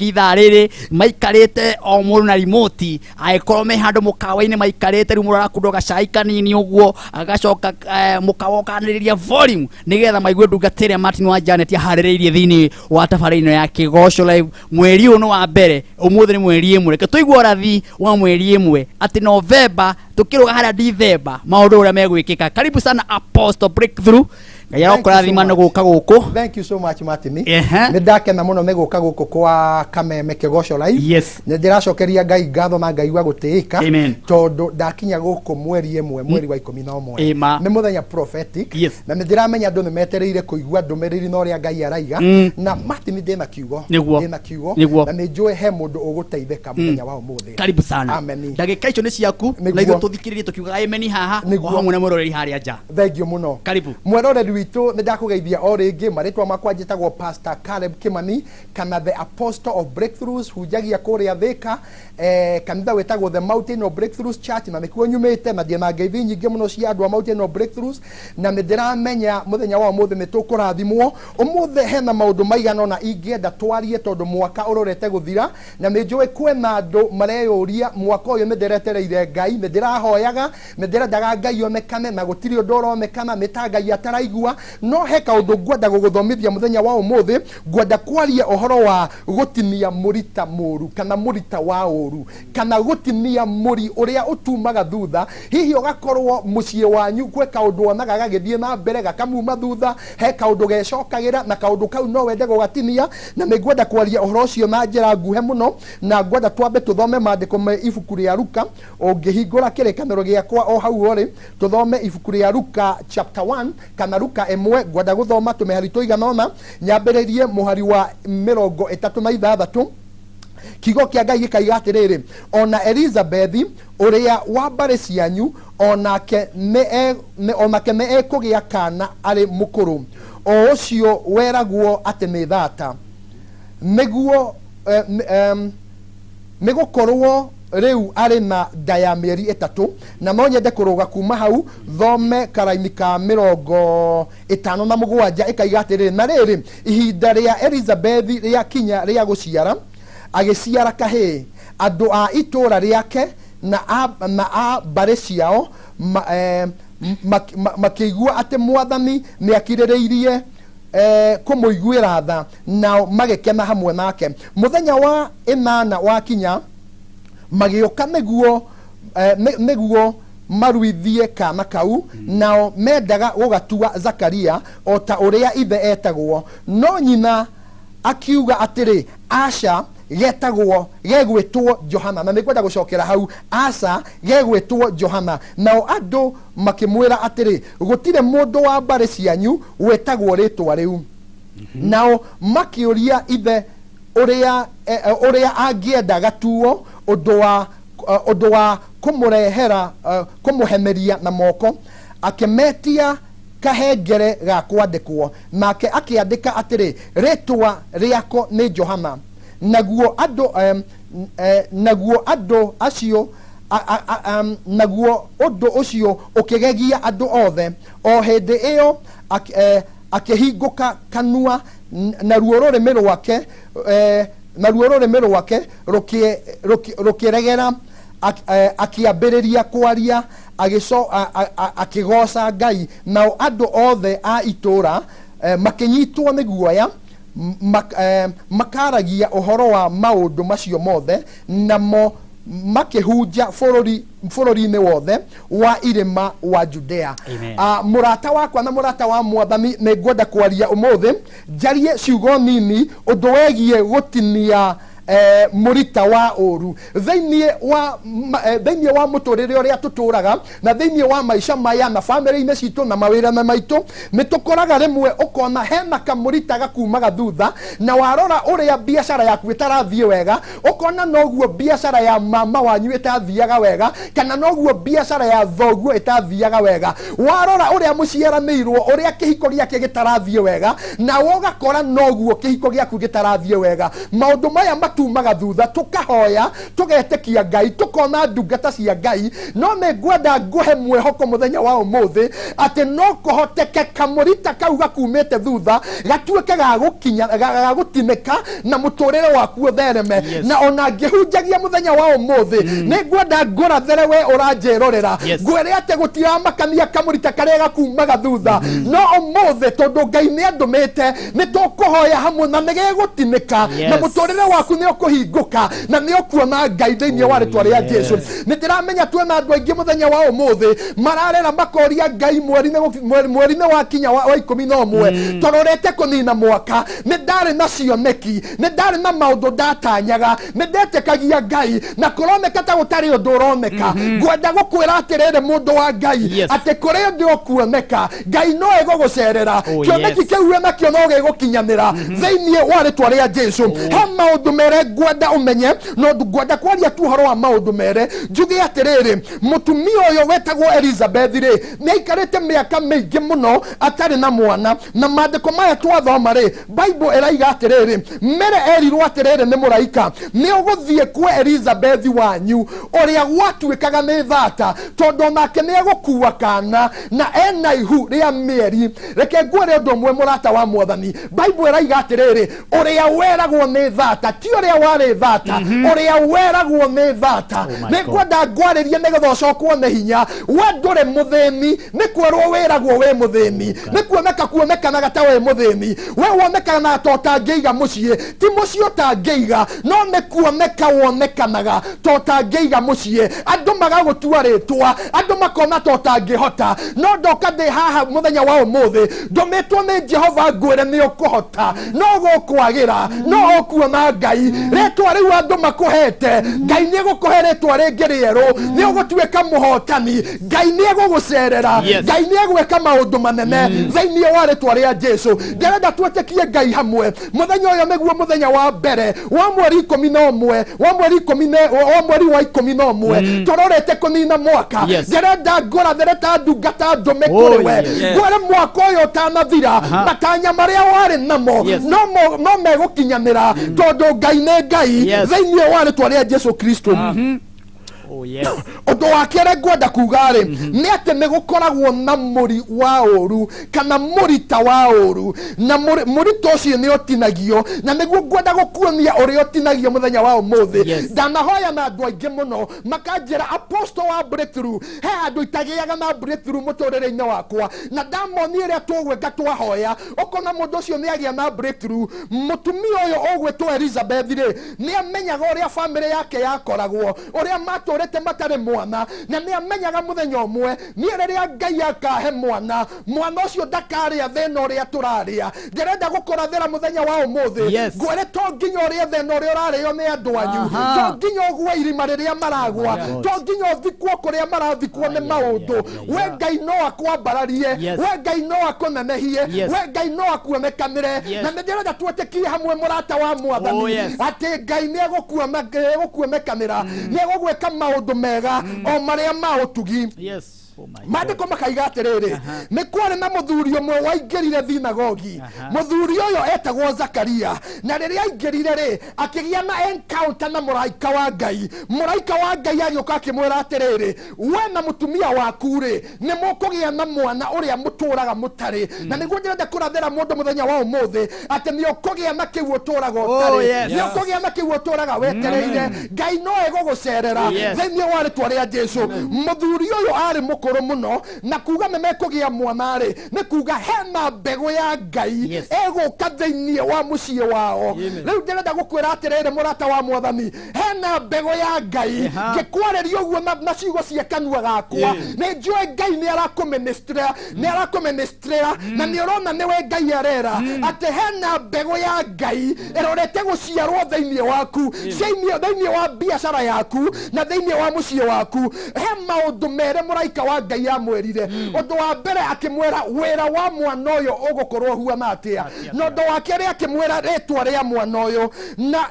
ithaa rĩrĩ maikarĩte o mũndũ na remote agĩkorwo me handũ mũkawa-inĩ maikarĩte rĩu mũrara kũndoga cai kanini ũguo agacoka mũkawokanĩrĩria volume nĩgetha maigue ndungata ĩrĩa Martin wa Janet aharĩrĩirie thĩinĩ wa tabarĩra-inĩ ya Kĩgoco Live. Mweri ũyũ nĩ wa mbere, ũmũthĩ nĩ mweri 1. Reke tũigue ũrathi wa mweri 1 atĩ November tũkĩrũga harĩa December maũndũ ũrĩa megwĩkĩka. Karibu sana Apostle Breakthrough Ngai arokorathima no guka guku. Thank you so much Martin. Nĩ ndakena mũno nĩ guka guku kwa Kameme Kĩgoco Live. Yes. Nĩ ndĩracokeria Ngai ngatho na Ngai wa gũtĩĩka. Tondũ ndakinya gũkũ mweri ĩmwe mweri wa 11. Nĩ mũthenya prophetic. Na nĩ ndĩramenya andũ nĩ metereire kũigua ndũmĩrĩri na ũrĩa Ngai araiga. Na Martin ndĩna kiugo. Ndĩna kiugo. Na nĩ njũĩ he mũndũ ũgũteithĩka mũthenya wa ũmũthĩ. Karibu sana. Amen. Ndagĩka icio nĩ ciaku na ithuĩ tũthikĩrĩrie tũkiugaga amen haha. O hamwe na mũroreri harĩa nja. Thank you mũno. Karibu. Mweroreri witũ nĩ ndakũgeithia o rĩngĩ marĩtwa makwa njĩtagwo Pastor Caleb Kimani kana the Apostle of Breakthroughs hunjagia kũrĩa Thĩka kanitha wĩtagwo the Mountain of Breakthroughs Church na nĩkuo nyumĩte na ndĩna ngeithi nyingĩ mũno cia andũ a Mountain of Breakthroughs na nĩ ndĩramenya mũthenya wa ũmũthĩ nĩ tũkũrathimwo ũmũthĩ hena maũndũ maigana na ingĩenda twarie tondũ mwaka ũrorete gũthira na nĩ njũĩ kwĩna andũ mareyũria mwaka ũyũ nĩ ndĩretereire Ngai nĩ ndĩrahoyaga nĩ ndĩrendaga Ngai onekane na gũtirĩ ũndũ ũronekana nĩ ta Ngai ataraigua no he kaũndũ ngwenda gũgũthomithia mũthenya wa ũmũthĩ ngwenda kwaria ũhoro wa gũtinia mũrita mũru kana mũrita wa ũru kana gũtinia mũri ũrĩa ũtumaga thutha hihi ũgakorwo mũciĩ wanyu kwĩ kaũndũ onaga gagĩthiĩ na mbere gakamuma thutha he kaũndũ gecokagĩra na kaũndũ kau no wende gũgatinia na nĩ ngwenda kwaria ũhoro ũcio na njĩra nguhĩ mũno na ngwenda twambe tũthome maandĩko ma ibuku rĩa Luka ũngĩhingũra kĩrĩkanĩro gĩakwa o hau ũrĩ tũthome ibuku rĩa Luka chapter 1 kana Luka 1 ngwenda gũthoma tũmĩhari tũigana ũna nyambĩrĩrie mũhari wa 36 kiugo kĩa Ngai gĩkaiga atĩrĩrĩ ona Elizabeth ũrĩa wa mbarĩ cianyu onake nĩ ekũgĩa kana arĩ mũkũrũ o ũcio weragwo atĩ nĩ thata nĩguo nĩgũkorwo rĩu arĩ na nda ya mĩeri 3 na no nyende kũrũga kuma hau thome karaini ka 57 ĩkaiga atĩrĩrĩ na rĩrĩ ihinda rĩa Elizabeth rĩa kinya rĩa gũciara agĩciara kahĩĩ andũ a itũũra rĩake na a mbarĩ ciao makĩigua atĩ Mwathani nĩ akirĩrĩirie kũmũiguĩra tha nao magĩkena hamwe nake mũthenya wa 8 wa kinya magĩũka nĩguo maruithie kana kau nao mendaga gũgatua Zakaria o ta ũrĩa ithe etagwo no nyina akiuga atĩrĩ aca gegwĩtwo Johana na nĩngwenda gũcokera hau aca gegwĩtwo Johana nao andũ makĩmwĩra atĩrĩ gũtirĩ mũndũ wa mbarĩ cianyu wĩtagwo rĩtwa rĩu nao makĩũria ithe ũrĩa angĩenda gatuo ũndũ wa kũmũrehera kũmũhemeria na moko akĩmetia kahengere ga kwandĩkwo nake akĩandĩka atĩrĩ rĩtwa rĩako nĩ Johana naguo andũ acio naguo ũndũ ũcio ũkĩgegia andũ othe o hĩndĩ ĩyo akĩhingũka kanua na ruo rũrĩmĩ rwake rũkĩregera akĩambĩrĩria kwaria akĩgoca Ngai nao andũ othe a itũũra makĩnyitwo nĩ guoya makaragia ũhoro wa maũndũ macio mothe namo makĩhunja bũrũri-inĩ wothe wa irĩma wa Judea. Mũrata wakwa na mũrata wa Mwathani nĩ ngwenda kwaria ũmũthĩ njarie ciugo nini ũndũ wĩgiĩ gũtinia mũrita wa ũru thĩinĩ wa mũtũrĩre ũrĩa tũtũraga na thĩinĩ wa maica maya na bamĩrĩ-inĩ citũ na mawĩra-inĩ maitũ nĩ tũkoraga rĩmwe ũkona hena kamũrita gakumaga thutha na warora ũrĩa biacara yaku ĩtarathiĩ wega ũkona noguo biacara ya mama wanyu ĩtathiaga wega kana noguo biacara ya thoguo ĩtathiaga wega warora ũrĩa mũciaranĩirwo ũrĩa kĩhiko gĩake gĩtarathiĩ wega na ũgakora noguo kĩhiko gĩaku gĩtarathiĩ wega maũndũ maya tumaga thutha tukahoya tugetĩkia Ngai tukona ndungata cia Ngai no nĩ ngwenda nguhe mwĩhoko mũthenya wa ũmũthĩ atĩ no kũhoteke kamũrita kau gakumĩte thutha gatuĩke ga gũtinĩka na mũtũrĩre waku ũthereme na ona ngĩhunjagia mũthenya wa ũmũthĩ nĩ ngwenda ngũrathere we ũranjĩrorera ngwĩre atĩ gũtiramakania kamũrita karĩa gakumaga thutha no ũmũthĩ tondũ Ngai nĩ andũmĩte nĩ tũkũhoya hamwe na nĩ gegũtinĩka na mũtũrĩre waku nĩ ũkũhingũka na nĩ ũkuona Ngai thĩinĩ wa rĩtwa rĩa Jesu. Nĩ ndĩramenya twĩna andũ aingĩ mũthenya wa ũmũthĩ mararera makoria Ngai mweri-inĩ wa kinya wa 11 tũrorete kũnina mwaka. Nĩ ndarĩ na cioneki, nĩ ndarĩ na maũndũ ndatanyaga, nĩ ndetĩkagia Ngai na kũroneka ta gũtarĩ ũndũ ũroneka. Ngwenda gũkwĩra atĩrĩrĩ mũndũ wa Ngai atĩ kũrĩ ũndũ ũkuoneka Ngai no egũgũcerera. Kĩoneki kĩu we nakĩo no gĩgũkinyanĩra thĩinĩ wa rĩtwa rĩa Jesu. He maũndũ mere ngwenda ũmenye, no ngwenda kwaria tu ũhoro wa maũndũ mere. Njuge atĩrĩrĩ, mũtumia ũyũ wetagwo Elizabeth rĩ nĩ aikarĩte mĩaka mĩingĩ mũno atarĩ na mwana, na maandĩko maya twathoma rĩ Bible ĩraiga atĩrĩrĩ, Mere erirwo atĩrĩrĩ nĩ mũraika, nĩ ũgũthiĩ kwa Elizabeth wanyu ũrĩa gwatuĩkaga nĩ thata, tondũ nake nĩ egũkua kana na ena ihu rĩa mĩeri. Reke ngwĩre ũndũ ũmwe mũrata wa Mwathani, Bible ĩraiga atĩrĩrĩ, ũrĩa weragwo nĩ thata ti ũrĩa warĩ thata, ũrĩa weragwo nĩ thata. Nĩ ngwenda ngwarĩrie nĩgetha ũcokwo nĩ hinya. We ndũrĩ mũthĩni, nĩ kwĩrwo wĩragwo wĩ mũthĩni, nĩ kuonekanaga ta wĩ mũthĩni. We wonekanaga ta ũtangĩiga mũciĩ, ti mũciĩ ũtangĩiga, no nĩ kuoneka wonekanaga ta ũtangĩiga mũciĩ. Andũ magagũtua rĩtwa, andũ makona ta ũtangĩhota, no ndoka ndĩ haha mũthenya wa ũmũthĩ ndũmĩtwo nĩ Jehova ngwĩre nĩ ũkũhota, no gũkwagĩra, no ũkuona Ngai. Rĩtwa rĩu andũ makũhete Ngai nĩ egũkũhe rĩtwa rĩngĩ rĩerũ, nĩ ũgũtuĩka mũhotani. Ngai nĩ egũgũcerera, Ngai nĩ egwĩka maũndũ manene thĩinĩ wa rĩtwa rĩa Jesu. Ndĩrenda twĩtĩkie Ngai hamwe mũthenya ũyũ nĩguo mũthenya wa mbere wa mweri 11 wa mweri wa 11 tũrorete kũnina mwaka. Ndĩrenda ngũrathĩre ta ndungata ndũme kũrĩ we ngwĩre mwaka ũyũ ũtanathira matanya marĩa warĩ namo no megũkinyanĩra tondũ Ngai nĩ Ngai thĩinĩ wa rĩtwa rĩa Jesu Kristo. Ũndũ wa kerĩ ngwenda kuga rĩ nĩ atĩ nĩ gũkoragwo na mũri wa ũru kana mũrita wa ũru, na mũrita ũcio nĩ ũtinagio, na nĩguo ngwenda gũkuonia ũrĩa ũtinagio mũthenya wa ũmũthĩ. Ndanahoya na andũ aingĩ mũno makanjĩra apostle wa breakthrough, he andũ itagĩaga na breakthrough mũtũrĩre-inĩ wakwa, na ndamonia ũrĩa tũgwĩka twahoya ũkona mũndũ ũcio nĩ agĩa na breakthrough. Mũtumia ũyũ ũgwĩtwo Elizabeth rĩ nĩ amenyaga ũrĩa famĩlĩ yake yakoragwo, ũrĩa matũrĩte matarĩ mwana, na nĩ amenyaga mũthenya ũmwe niĩ rĩrĩa Ngai akahe mwana ũcio ndakarĩa thĩna ũrĩa tũrarĩa. Ndĩrenda gũkũrathĩra mũthenya wa ũmũthĩ ngwĩre to nginya ũrĩa thĩna ũrĩa ũrarĩo nĩ andũ anyu, to nginya ũgwe irima rĩrĩa maragwa, to nginya ũthikwo kũrĩa marathikwo nĩ maũndũ. We Ngai no akwambararie, we Ngai no akũnenehie, we Ngai no akuonekanĩre, na ndĩrenda twĩtĩkie hamwe mũrata wa Mwathani atĩ Ngai nĩ egũkuonekanĩra, nĩ egũgwĩka maũndũ mega o marĩa ma ũtugi. Maandĩko makaiga atĩrĩrĩ, nĩ kwarĩ na mũthuri ũmwe waingĩrire thinagogi. Mũthuri ũyũ etagwo Zakaria, na rĩrĩa aingĩrire rĩ akĩgĩa na encounter na mũraika wa Ngai. Mũraika wa Ngai agĩũka akĩmwĩra atĩrĩrĩ, we na mũtumia waku rĩ nĩ mũkũgĩa na mwana ũrĩa mũtũraga mũtarĩ. Na nĩguo ndĩrenda kũrathĩra mũndũ mũthenya wa ũmũthĩ atĩ nĩ ũkũgĩa na kĩu ũtũraga ũtarĩ, nĩ ũkũgĩa na kĩu ũtũraga wetereire. Ngai no egũgũcerera thĩinĩ wa rĩtwa rĩa Jesu. Mũthuri ũyũ arĩ mũkũrũ mũno, na kuga nĩ mekũgĩa mwana rĩ nĩ kuga hena mbegũ ya Ngai egũka thĩinĩ wa mũciĩ wao. Rĩu ndĩrenda gũkwĩra atĩrĩrĩ mũrata wa Mwathani, hena mbegũ ya Ngai. Ngĩkwarĩria ũguo na ciugo cia kanua gakwa nĩ njũĩ Ngai nĩ arakũministrĩra, na nĩ ũrona nĩwe Ngai arera atĩ hena mbegũ ya Ngai ĩrorete gũciarwo thĩinĩ waku, thĩinĩ wa biacara yaku na thĩinĩ wa mũciĩ waku. He maũndũ mere mũraika wa Ngai amwĩrire. Ũndũ wa mbere akĩmwĩra wĩra wa mwana ũyũ ũgũkorwo huana atĩa, na ũndũ wa kerĩ akĩmwĩra rĩtwa rĩa mwana ũyũ, na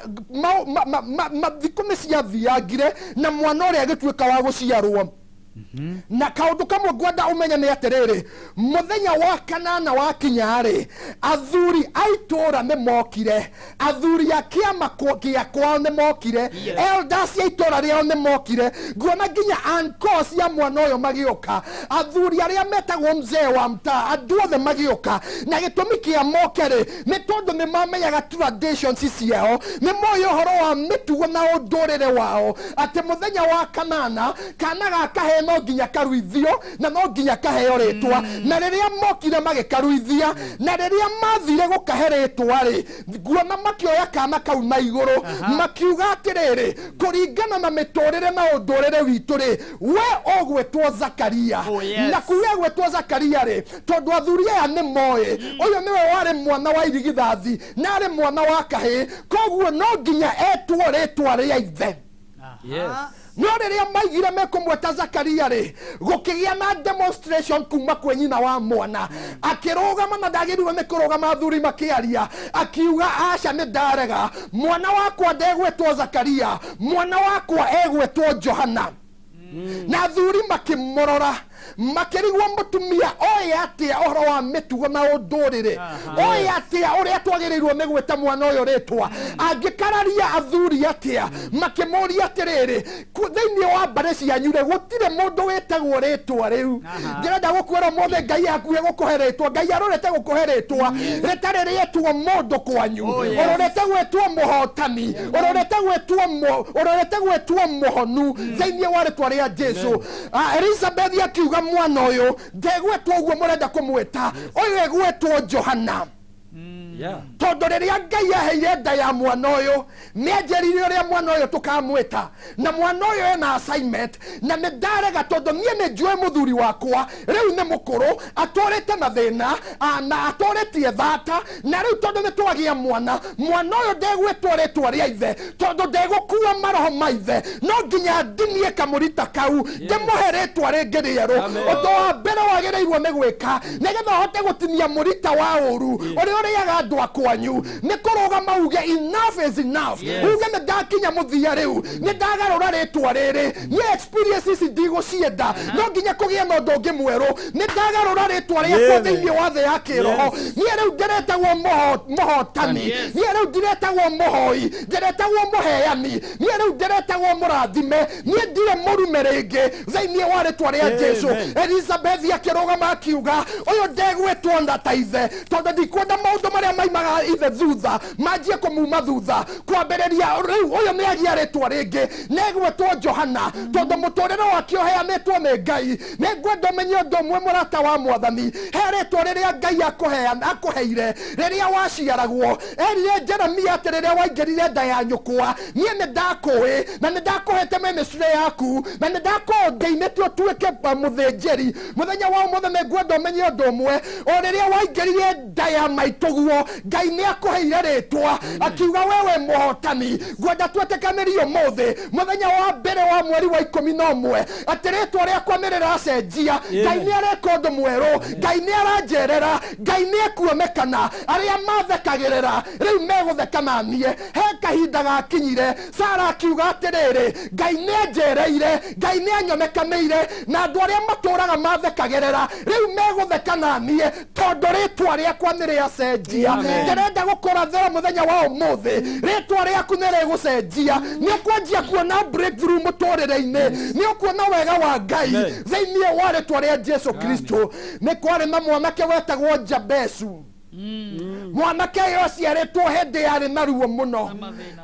mathikũ nĩ ciathiangire na mwana ũrĩa agĩtuĩka wa gũciarwo. Na kaundu kamwe ngwenda umenye nĩ atĩrĩrĩ, mũthenya wa kanana wakinya rĩ athuri aitora nĩ mokire, athuri a kĩama gĩakwa nĩ mokire, elders a itora rĩao nĩ mokire, nguona nginya ankos ya mwana ũyũ magĩũka, athuri arĩa metagwo mzee wa mtaa andũ othe magĩũka. Na gĩtũmi kĩa moke rĩ nĩ tondũ nĩ mamenyaga traditions ciao, nĩ moĩ ũhoro wa mĩtugo na ũndũrĩre wao, atĩ mũthenya wa kanana kana gakahe nawe no nginya karuithio na no nginya kaheo ritwa na riria mokire magikaruithia na riria mathire gukahe ritwa ri nguona makioya kana kau na iguru makiuga atiriri kuringana na mitorire na undurire witu ri we ogwetwo Zakaria na kuwe gwetwo Zakaria ri tondu athuri aya ni moe uyu niwe wari mwana wa irigithathi na ari mwana wa kahi koguo no nginya etwo ritwa ria ithe. Yes. No riria maigire mekumweta Zakaria ri gukigia na demonstration kuma kwe nyina wa mwana akirugama na ndagiriwe ni kurugama athuri makiaria akiuga aca ni ndarega mwana wakwa ndegwetwo Zakaria mwana wakwa egwetwo Johana. Na athuri makimurora makirigwo mutumia oye atia ohoro wa mitugo na undurire oye atia uria twagirirwo ni gweta mwana uyu ritwa angikararia athuri atia makimuria atiriri thiini wa mbare cianyu ri gutire mundu wetagwo ritwa riu ndirenda gukwira mothe Ngai akuhe gukuhe ritwa Ngai arorete gukuhe ritwa ritari rietwo mundu kwanyu urorete gwetwo muhotani urorete gwetwo muhonu thiini wa ritwa ria Jesu. Elizabeth akiuga mwana uyu ndegwetwo uguo murenda kumweta uyu egwetwo Johana. Tondu riria Ngai aheire nda ya mwana uyu nianjerire uria mwana uyu tukamweta na mwana uyu ena assignment na ni ndarega tondu nie ni njue muthuri wakwa riu ni mukuru atorete na thina na atoretie thata na riu tondu ni twagia mwana uyu ndegwetwo ritwa ria ithe tondu ndegukua maroho ma ithe no nginya ndinie kamurita kau ndimuhe ritwa ringi rieru undu wa mbere wagirirwo ni gwika nigetha hote gutinia murita wa uru uria uriaga andu akwanyu ni kurugama uge enough is enough uge ni ndakinya muthia riu ni ndagarura ritwa riri ni experience ici ndigucienda no nginya kugia na undu ungi mweru ni ndagarura ritwa riakwa thiini wa thi ya kiroho ni riu ndiretagwo muhotani ni riu ndiretagwo muhoi ndiretagwo muheani ni riu ndiretagwo murathime ni ndire murume ringi thiini wa ritwa ria Jesu. Elizabeth akirugama akiuga uyu ndegwetwo nda ta ithe tondu ndikwenda maundu maria maimaga ithe thutha manjie kumuma thutha kwambiriria riu uyu ni agia ritwa ringi negwetwo Johana tondu muturire wake uheanitwo ni Ngai. Ningwenda umenye undu umwe murata wa Mwathani he ritwa riria Ngai akuheire riria waciaragwo erire Jeremia ati riria waingirire nda ya nyukwa nie ni ndakui na ni ndakuhete ministry yaku na ni ndakutheinitio tuike muthinjiri muthenya wa mothe. Ningwenda umenye undu umwe o riria waingirire nda ya maituguo Ngai ni akuheire ritwa akiuga wewe muhotani. Ngwenda twetekanirio mothe muthenya wa mbere wa mweri wa 11 ati ritwa riakwa ni riracenjia Ngai ni areka undu mweru Ngai ni aranjerera Ngai ni ekuonekana aria mathekagirira riu meguthekana nie he kahinda gakinyire. Sara akiuga atiriri Ngai ni anjereire Ngai ni anyonekanire na andu aria maturaga mathekagirira riu meguthekana nie tondu ritwa riakwa ni riacenjia. Ndirenda gukurathira muthenya wa umuthi ritwa riaku ni rigucenjia ni ukwanjia kuona breakthrough muturire-ini ni ukuona wega wa Ngai thiini wa ritwa ria Jesu Kristo. Ni kwari na mwanake wetagwo Jabesu mwanake uyu aciaritwo hindi yari na ruo muno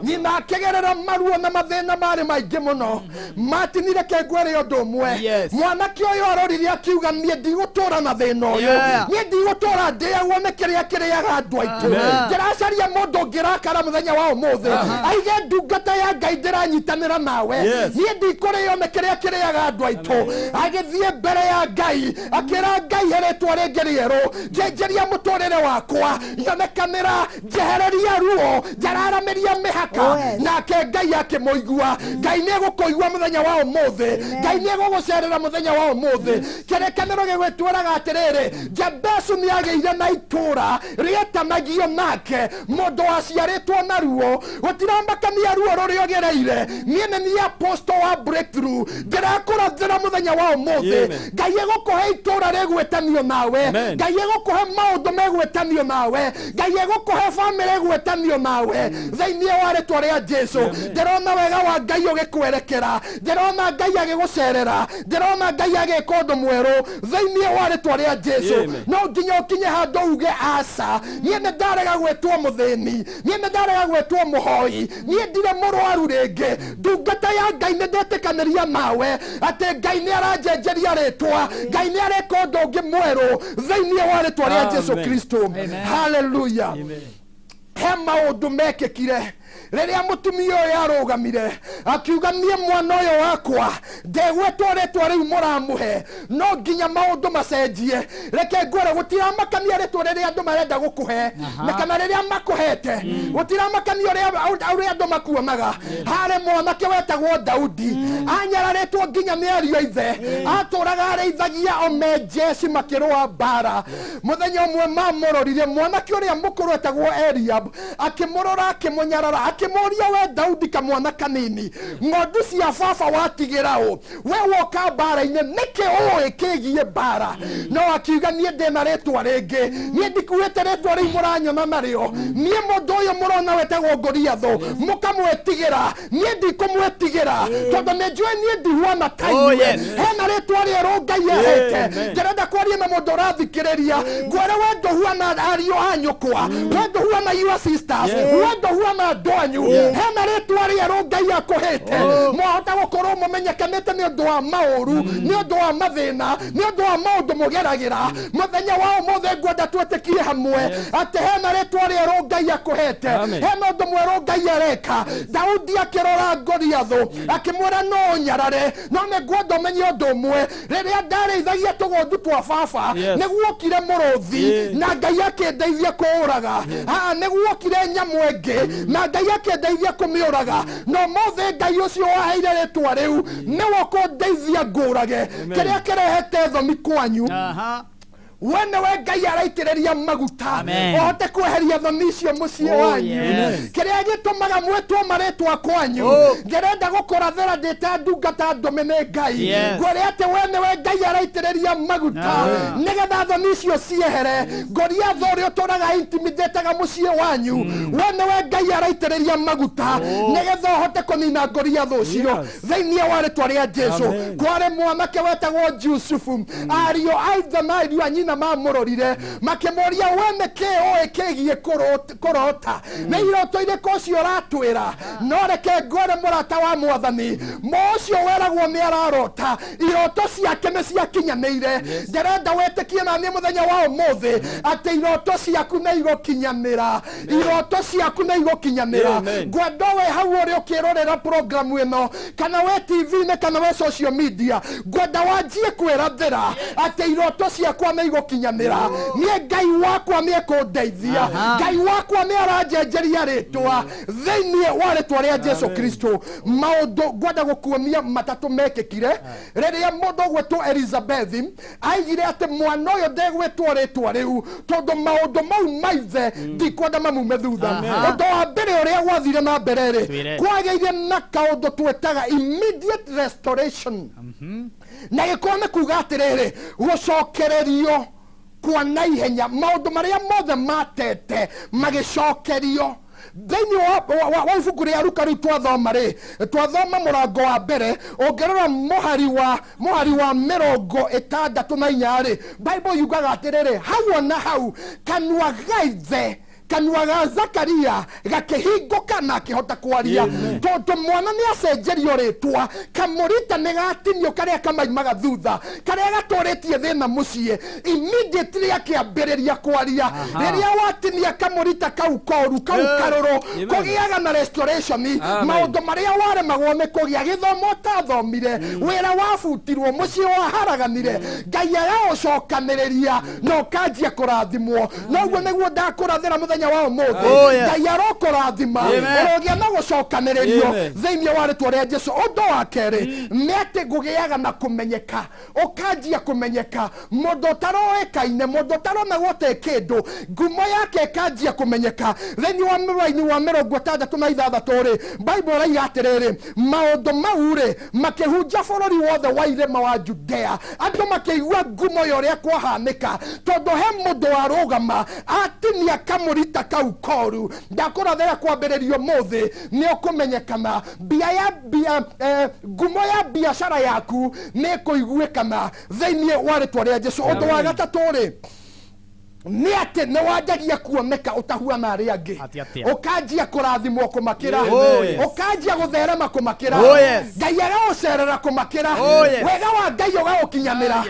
nyina akigerera maruo na mathina mari maingi muno matinire kengwere undu umwe mwanake uyu arorire akiuga nie ndigutura na thina uyu nie ndigutura ndiagwo ni kiria kiriaga andu aitu ndiracaria mundu ngirakara muthenya wa umuthi aige ndungata ya Ngai ndiranyitanira nawe nie ndikurio ni kiria kiriaga andu aitu agithie mbere ya Ngai akira Ngai heretwa ringi rieru njenjeria muturire wakwa yonekanira njehereria ruo njararamiria mihaka nake Ngai akimuigua. Ngai ni egukuigua muthenya wa umuthi Ngai ni egugucerera muthenya wa umuthi. Kirekaniro gigwitwiraga atiriri Jabesu ni ageire na itura rietanagio nake mundu aciaritwo na ruo gutirambakania ruo ruria ogereire nie ni apostle wa breakthrough ndirakurathira muthenya wa umuthi. Ngai egukuhe itura rigwetanio nawe Ngai egukuhe maundu megwetanio nawe ngai egukuhe family gwetanio nawe thĩinĩ wa rĩtwa rĩa Jesu ndĩrona wega wa ngai ũgĩkwerekera ndĩrona ngai agĩgũcerera ndĩrona ngai agĩka ũndũ mwerũ thĩinĩ wa rĩtwa rĩa Jesu no nginya ũkinye handũ uge aca niĩ nĩ ndarega gwĩtwo mũthĩni niĩ nĩ ndarega gwĩtwo mũhoi niĩ ndirĩ mũrwaru rĩngĩ ndungata ya ngai nĩ ndetĩkanĩria nawe atĩ ngai nĩ aranjenjeria rĩtwa ngai nĩ areka ũndũ ũngĩ mwerũ thĩinĩ wa rĩtwa rĩa Jesu Kristo haleluya he maũndũ mekĩkire rĩrĩa mũtumia ũyũ yarũgamire akiuga niĩ mwana ũyũ wakwa ndegwetwo rĩtwa rĩu mũramũhe no nginya maũndũ macenjie reke ngwĩre gũtiramakania rĩtwa rĩrĩa andũ marenda gũkũhe na kana rĩrĩa makũhete gũtiramakania ũrĩa andũ makuonaga harĩ mwanake wetagwo Daudi anyararĩtwo nginya nĩ ariũ ithe atũraga arĩithagia omenjeci makĩrũa mbara mũthenya ũmwe mamũrorire mwanake ũrĩa mũkũrũ etagwo Eliab akĩmũrora akĩmũnyarara akĩmũria we Daudi kamwana kanini ng'ondu cia baba watigĩra ũ we woka mbara-inĩ nĩkĩ ũĩ kĩgiĩ mbara no akiuga niĩ ndĩna rĩtwa rĩngĩ niĩ ndikuĩte rĩtwa rĩu mũranyona narĩo niĩ mũndũ ũyũ mũrona wetagwo Goliathũ mũkamwĩtigĩra niĩ ndikũmwĩtigĩra tondũ nĩ njũĩ niĩ ndihuana ta inyuĩ hena rĩtwa rĩerũ Ngai ehete ndĩrenda kwaria na mũndũ ũrathikĩrĩria ngwĩre we ndũhuana ariũ a nyũkwa we ndũhuana your sisters we ndũhuana andũ anyu hena rĩtwa rĩerũ Ngai akũhete mwahota gũkorwo mũmenyekanĩte nĩ ũndũ wa maũru nĩ ũndũ wa mathĩna nĩ ũndũ wa maũndũ mũgeragĩra mũthenya wa ũmũthĩ ngwenda twĩtĩkie hamwe atĩ hena rĩtwa rĩerũ Ngai akũhete hena ũndũ mwerũ Ngai areka Daudi akĩrora Goliathũ akĩmwĩra no nyarare no nĩ ngwenda ũmenye ũndũ ũmwe rĩrĩa ndarĩithagia tũgondu twa baba nĩguokire mũrũthi na Ngai akĩndeithia kũũraga nĩguokire nyamũ ĩngĩ na Ngai akĩndeithia kũmĩũraga no mũthĩ Ngai ũcio waheire rĩtwa rĩu nĩwe ũkũndeithia ngũrage kĩrĩa kĩrehete thoni kwanyu wene we Ngai araitĩrĩria maguta ũhote kweheria thoni icio mũciĩ wanyu kĩrĩa gĩtũmaga mwĩtwo marĩtwa kwanyu ngĩrenda gũkũrathĩra ndĩta ndungata ndũme nĩ Ngai ngwĩre atĩ wene we Ngai araitĩrĩria maguta nĩgetha thoni icio ciehere Goliathũ ũrĩa ũtũraga intimidataga mũciĩ wanyu wene we Ngai araitĩrĩria maguta nĩgetha ũhote kũnina Goliathũ ũcio thĩinĩ wa rĩtwa rĩa Jesu kwarĩ mwanake wetagwo Jusufu ariũ a ithe na ariũ a nyina mamũrorire makĩmũria we nĩkĩ ũĩ kĩgiĩ kũrota nĩ iroto irĩkũ ũcio ũratwĩra no reke ngwĩre mũrata wa Mwathani ũcio weragwo nĩ ararota iroto ciake nĩ ciakinyanĩire ndĩrenda wĩtĩkie na niĩ mũthenya wa ũmũthĩ atĩ iroto ciaku nĩ igũkinyanĩra iroto ciaku nĩ igũkinyanĩra ngwenda we hau ũrĩ ũkĩrorera programu ĩno kana we TV-inĩ kana we social media ngwenda wanjie kwĩrathĩra atĩ iroto ciakwa nĩ igũkinyanĩra niĩ Ngai wakwa nĩ ekũndeithia Ngai wakwa nĩ aranjenjeria rĩtwa thĩinĩ wa rĩtwa rĩa Jesu Kristo maũndũ ngwenda gũkuonia matatũ mekĩkire rĩrĩa mũndũ gwĩtwo Elizabeth aigire atĩ mwana ũyũ ndegwĩtwo rĩtwa rĩu tondũ maũndũ mau maithe ndikwenda mamume thutha ũndũ wa mbere ũrĩa gwathire na mbere rĩ kwagĩire na kaũndũ twĩtaga immediate restoration na gĩkorwo nĩ kuga atĩrĩrĩ gũcokererio kwa naihenya maũndũ marĩa mothe matete magĩcokerio thĩinĩ wa ibuku rĩa Luka rĩu twathoma mũrango wa mbere ũngĩrora mũhari wa 64 rĩ Bible yugaga atĩrĩrĩ hau na hau kanua gaithe kanua ga Zakaria gakĩhingũka na akĩhota kwaria tondũ mwana nĩ acenjerio rĩtwa kamũrita nĩ gatinio karĩa kamaimaga thutha karĩa gatũrĩtie thĩna mũciĩ immediately akĩambĩrĩria kwaria rĩrĩa watinia kamũrita kau koru kau karũrũ kũgĩaga na restoration maũndũ marĩa waremagwo nĩ kũgĩa gĩthomo ũtathomire wĩra wabutirwo mũciĩ waharaganire Ngai agagũcokanĩrĩria na ũkanjia kũrathimwo noguo nĩguo ndakũrathĩra mũthenya muthenya wa umuthi ngai arokurathima urogia na gucokaniririo thiini wa ritwa ria Jesu. Undu wa keri ni ati ngugiaga na kumenyeka, ukanjia kumenyeka, mundu utaroekaine, mundu utaromegwo te kindu, ngumo yake ikanjia kumenyeka thiini wa mĩraini wa 66 Bible raiga atiriri maundu mau ri makihunja bururi wothe wa irima wa Judea, andu makigua ngumo ya uria kwahanika tondu he mundu warugama atinia kamurita kau koru. Ndakurathera kwambiririo muthi ni ukumenyekana ngumo ya biashara yaku ni kuiguikana thiini wa ritwa ria Jesu. Undu wa gatatu ri ni ati ni wanjagia kuoneka utahuana aria angi, ukanjia kurathimwo kumakira, ukanjia gutherema kumakira, ngai agagucerera kumakira, wega wa ngai ugagukinyanira.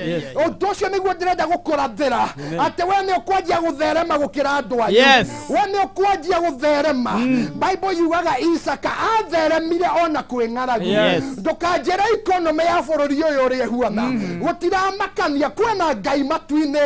Undu ucio niguo ndirenda gukurathira ati we ni ukwanjia gutherema gukira andu anyu, we ni ukwanjia gutherema. Bible yugaga Isaka atheremire ona kwing'aragu. Ndukanjira ikonomi ya bururi uyu uri huana gutiramakania kwena ngai matu-ini,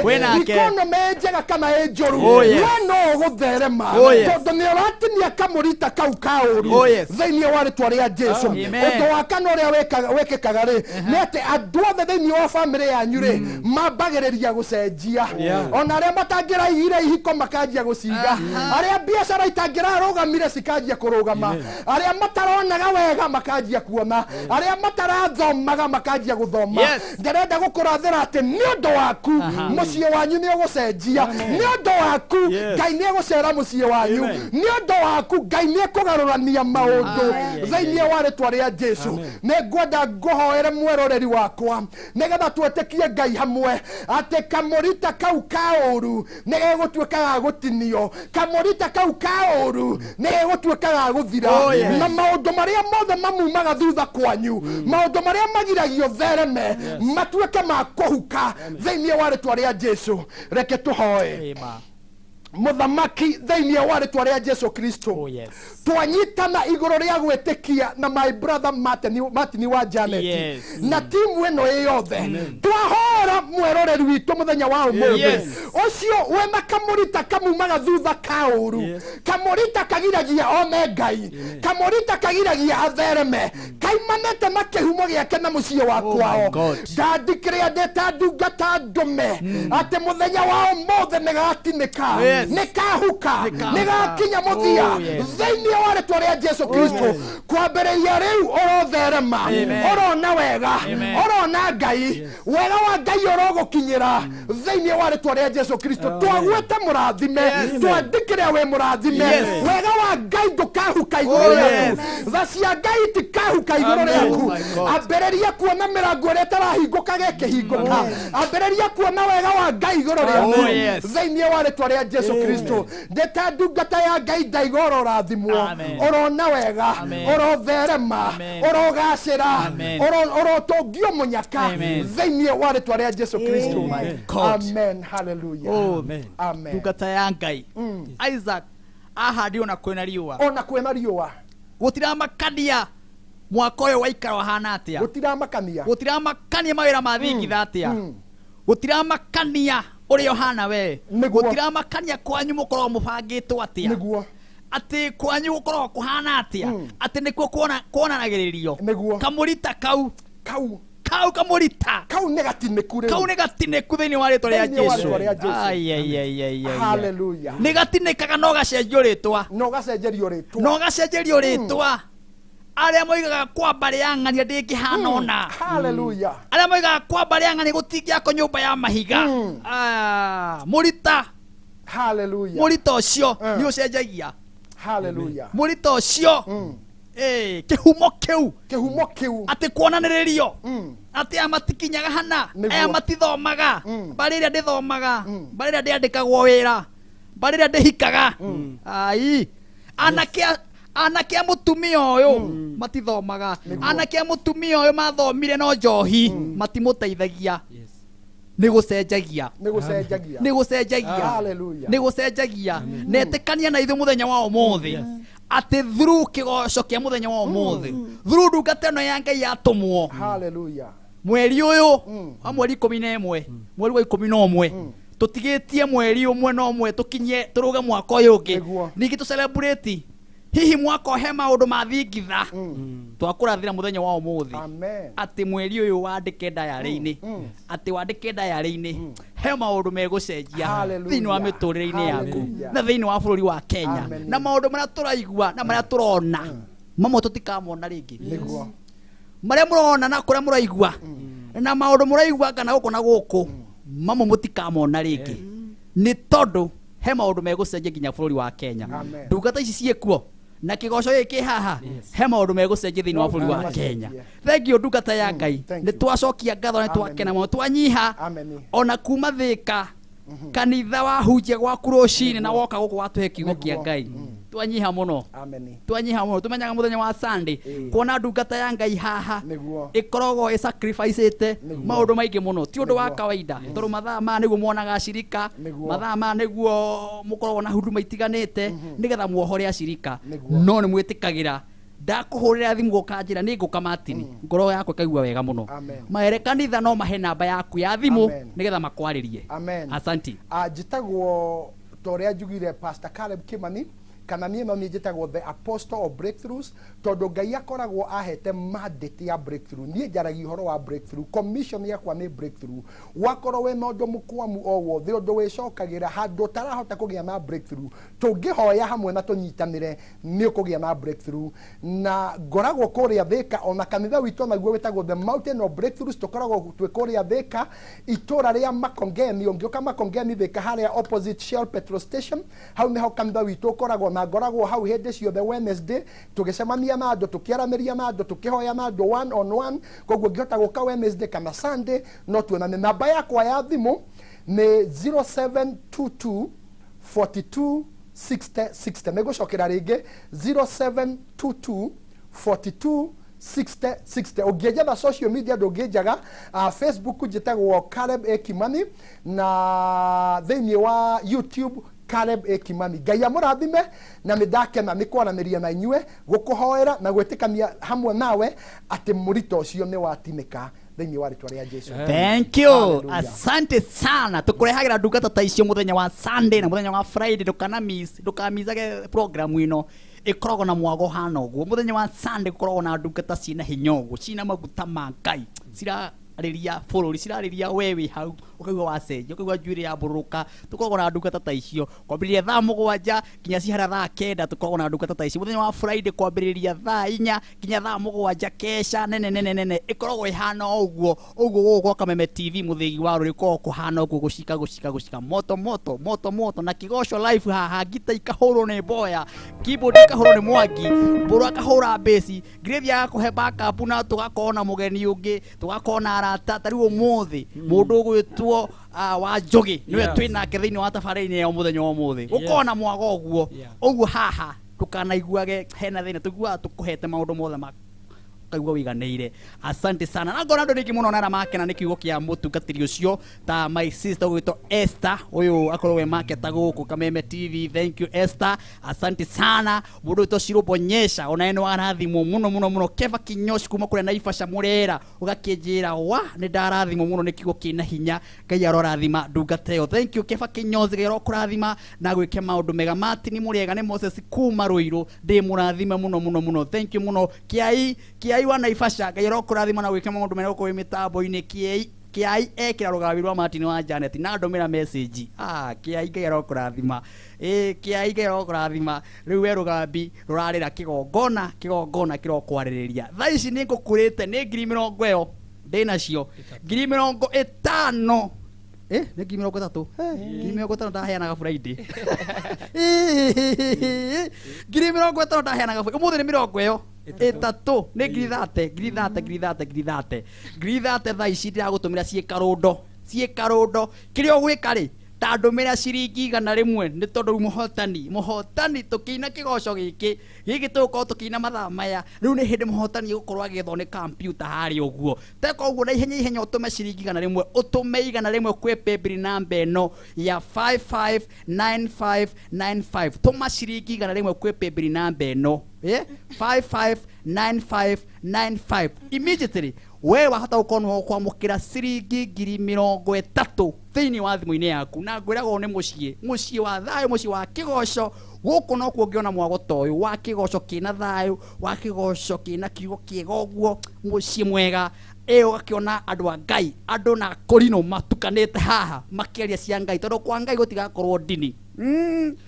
ikonomi njega kana enjoru we no gutherema tondu ni uratinia kamurita kau kauru thiini wa ritwa ria Jesu. Undu wa kana uria wekikaga ri ni ati andu othe thiini wa family yanyu ri mambagiriria gucenjia, ona aria matangiraigire ihiko makanjia guciga, aria biashara itangirarugamire cikanjia kurugama, aria mataronaga wega makanjia kuona, aria matarathomaga makanjia guthoma. Ndirenda gukurathira ati ni undu waku mucii wanyu ni ugucenjia, ni undu waku ngai ni egucera mucii wanyu, ni undu waku ngai ni ekugarurania maundu thiini wa ritwa ria Jesu. Ni ngwenda nguhoere mweroreri wakwa nigetha twetikie ngai hamwe ati kamurita kau kauru ni gegutuikaga gutinio, kamurita kau kauru ni gegutuikaga guthira, na maundu maria mothe mamumaga thutha kwanyu, maundu maria magiragio thereme matuike ma kuhuka thiini wa ritwa ria Jesu. Reke tuhoe. Muthamaki thiini wa ritwa ria Jesu Kristo, twanyitana iguru ria gwitikia na my brother Martin wa Janet na timu ino yothe twahora mweroreri witu muthenya wa umuthi ucio we makamurita kamumaga thutha kauru, kamurita kagiragia one ngai, kamurita kagiragia athereme, kaimanete na kihumo giake na mucii wa kwao. Ndandikire ndeta ndungata ndume ati muthenya wa umuthi nigatinika, nikahuka, nigakinya muthia thiini wa ritwa ria Jesu Kristo. Kwambiriria riu urotherema, urona wega, urona ngai, wega wa ngai urogukinyira thiini wa ritwa ria Jesu Kristo. Twagwete murathime, twandikire we murathime, wega wa ngai ndukahuka iguru riaku, tha cia ngai itikahuka iguru riaku. Ambiriria kuona mirango iria itarahinguka gekihinguka, ambiriria kuona wega wa ngai iguru riaku thiini wa ritwa ria Jesu Kristo. Ndeta ndungata ya ngai ndaigora urathimwo, urona wega, urotherema, urogacira, urotongio munyaka thiini wa ritwa ria Jesu Kristo. Amen. Hallelujah. Amen. Ndungata ya ngai Isaac ahandi ona kwena riua, ona kwena riua gutiramakania mwaka uyu waikara wahana atia, gutiramakania mawira mathingitha atia, gutiramakania urio hana we, gutiramakania kwanyu mukorwo mubangitwo atia, ati kwanyu gukorwo kuhana atia, ati nikuo kuonanagiririo kamurita kau kamurita kau negatiniku thiini wa ritwa ria Jesu. Hallelujah. Negatinikaga no gacenjio ritwa, aria moigaga kwa mbari ya ng'ania ndingihana ona. Hallelujah. Aria moigaga kwa mbari ya ng'ania gutingiako nyumba ya mahiga. Murita. Hallelujah. Murita ucio ni ucenjagia. Hallelujah. Murita ucio kihumo kiu ati kuonaniririo ati amatikinyaga hana, aya matithomaga bari ria ndithomaga, bari ria ndiandikagwo wira, bari ria ndihikaga, anake a mutumia uyu matithomaga, anake a mutumia uyu mathomire no njohi matimuteithagia. Nigucenjagia. Netikania na ithu muthenya wa umuthi ati through kigoco kia muthenya wa umuthi, through ndungata ino ya ngai yatumwo. Hallelujah. Mweri uyu wa mweri 11 mweri wa 11 tutigetie mweri umwe no mwe tukinye turuge mwaka uyu ungi ningi tu celebrate hihi mwaka he maundu mathingitha twakurathira muthenya wa umuthi ati mweri uyu wandike diary-ini ati wandike diary-ini he maundu megucenjia thiini wa miturire-ini yaku na thiini wa bururi wa Kenya na maundu maria turaigua na maria turona mamo tutikamona ringi maria murona na kuria muraigua na maundu muraigua kana guku na guku mamo mutikamona ringi ni tondu he maundu megucenjia nginya bururi wa Kenya ndungata ici ciekuo na kigoco giki haha he maundu megucenjia thiini wa bururi wa Kenya thengio ndungata ya Ngai ni twacokia ngatho ni twakena muno twanyiha ona kuma Thika kanitha wa hunjia gwaku rucini na woka guku watuhe kiugo kia Ngai twanyiha muno tumenyaga muthenya wa Sunday kuona ndungata ya Ngai haha ikorogo i sacrifice ite maundu maingi muno ti undu wa kawaida tondu mathaa ma niguo muonaga shirika mathaa ma niguo mukorogo na huduma itiganite nigetha muohore ashirika no ni mwitikagira ndakuhurira thimu gukanjira ni ngukamatini ngoro yakwa kaigua wega muno maere kanitha no mahe namba yaku ya thimu nigetha makwaririe asanti njitagwo toria njugire Pastor Caleb Kimani kana niĩ no niĩ njĩtagwo the apostle of breakthroughs tondu Ngai akoragwo ahete mandate ya breakthrough niĩ njaragia ũhoro wa breakthrough commission yakwa nĩ breakthrough wakorwo we na ũndũ mũkwamu o wothe ũndũ wĩcokagĩra handũ ũtarahota kũgĩa na breakthrough tũngĩhoya hamwe na tũnyitanĩre nĩ ũkũgĩa na breakthrough na ngoragwo kũrĩa Thika ona kanitha witũ naguo wĩtagwo the mountain of breakthroughs tũkoragwo twĩ kũrĩa Thika itũra rĩa Makongeni ũngĩũka Makongeni Thika harĩa opposite Shell petrol station hau nĩho kanitha witũ ũkoragwo na ngoragwo hau hĩndĩ ciothe Wednesday tũgĩcemania na andũ tũkĩaranĩria na andũ tũkĩhoya na andũ one on one koguo ngĩhota gũka Wednesday kana Sunday no tuonane namba yakwa ya thimũ nĩ 0722 42 60 60 nĩgũcokera rĩngĩ 0722 42 60 60 ũngĩnjetha social media ndũngĩnjaga Facebook njĩtagwo Caleb A Kimani na thĩinĩ wa YouTube Caleb A Kimani Ngai amũrathime na nĩ ndakena nĩ kwaranĩria na inyuĩ gũkũhoera na gwĩtĩkania hamwe nawe atĩ mũrito ũcio nĩ watinĩka thĩinĩ wa rĩtwa rĩa Jesu. Thank you. Asante sana. Tũkũrehagira ndungata ta icio mũthenya wa Sunday na mũthenya wa Friday ndũkamizage program ĩno ikoragwo na mwago hana ũguo mũthenya wa Sunday gũkoragwo na ndungata ciĩna hinya ũguo ciĩna maguta ma Ngai cirarĩria bũrũri cirarĩria wewe hau ukaigua wacenjia ukaigua njuĩrĩ ya mbũrũka tukoragwo na ndungata ta icio kwambĩrĩria thaa 7 nginya cihara thaa 9 tukoragwo na ndungata ta icio mũthenya wa Friday kwambĩrĩria thaa 4 nginya thaa 7 kesha nene ikoragwo ihana ũguo gũkũ Kameme TV mũthĩgi wa rũrĩ koragwo kũhana ũguo gũcika moto na kigoco live haha ngita ikahũrwo nĩ boya keyboard ikahũrwo nĩ Mwangi mbũrũ akahũra bass Grace agakũhe backup na tũgakorwo na mũgeni ũngĩ tũgakorwo na arata tarĩu ũmũthĩ mũndũ ũgwĩtwo wa Njogi niwe twĩnake thĩinĩ wa tabarĩra-inĩ ya mũthenya wa ũmũthĩ gũkorwo na mwago ũguo haha ndũkanaiguage hena thĩna tũiguaga tũkũhete maũndũ mothe kaigua wiganĩire asante sana na ngona andũ ningĩ mũno na makena nĩ kiugo kĩa mũtungatĩri ũcio ta my sister gwĩtwo Esther ũyũ akorwo we marketa gũkũ Kameme TV thank you Esther asante sana mũndũ wĩtwo Shirobonyesha ona eno arathimwo mũno Keva Kinyoshi kuma kũrĩa Naivasha Mũrera ũgakĩnjĩra wa nĩ ndarathimwo mũno nĩ kiugo kĩna hinya Ngai arorathima ndungata ĩyo thank you Keva Kinyoshi Ngai arokũrathima na gwĩke maũndũ mega Martin Mũrĩega nĩ Moses kuma Rũirũ ndĩ mũrathime mũno thank you mũno Kiai wa Naivasha Ngai arokũrathima na gwĩka maũndũ mega kũrĩ mĩtambo-inĩ Kiai ekĩra rũgabi rwa Martin wa Janet na ndomĩra message Kiai Ngai arokũrathima Kiai Ngai arokũrathima rĩu we rũgabi rũrarĩra kĩgongona kĩrokwarĩrĩria thaa ici nĩ ngũkũrĩte nĩ 70,000 ndĩnacio 50,000 nĩ 30,000 30,000 ndaheanaga Friday 30,000 ndaheanaga Friday ũmũthĩ nĩ 30 ĩtatũ nĩ 30 thaa ici ndiragũtũmĩra ciĩkarũndo kĩrĩa ũgwĩka rĩ ta ndũmĩra ciringi 100 nĩ tondũ mũhotani tũkĩina kĩgoco gĩkĩ tũgũkorwo tũkĩina mathaa maya rĩu nĩ hĩndĩ mũhotani gũkorwo agĩethwo nĩ kampiuta harĩa ũguo teka ũguo na ihenya ũtũme ciringi 100 ũtũme 100 kwĩ paybill namba ĩno ya 559595 tũma ciringi 100 kwĩ paybill namba ĩno 559595 immediately we wahota gukorwo kwamukira ciringi 30,000 thiini wa thimu-ini yaku na ngwirago ni mucii wa thayo mucii wa kigoco guku no kuo ngiona mwagoto uyu wa kigoco kina thayo wa kigoco kina kiugo kiega uguo mucii mwega ugakiona andu a Ngai andu na korino matukanite haha makiaria cia Ngai tondu kwa Ngai gutigakorwo ndini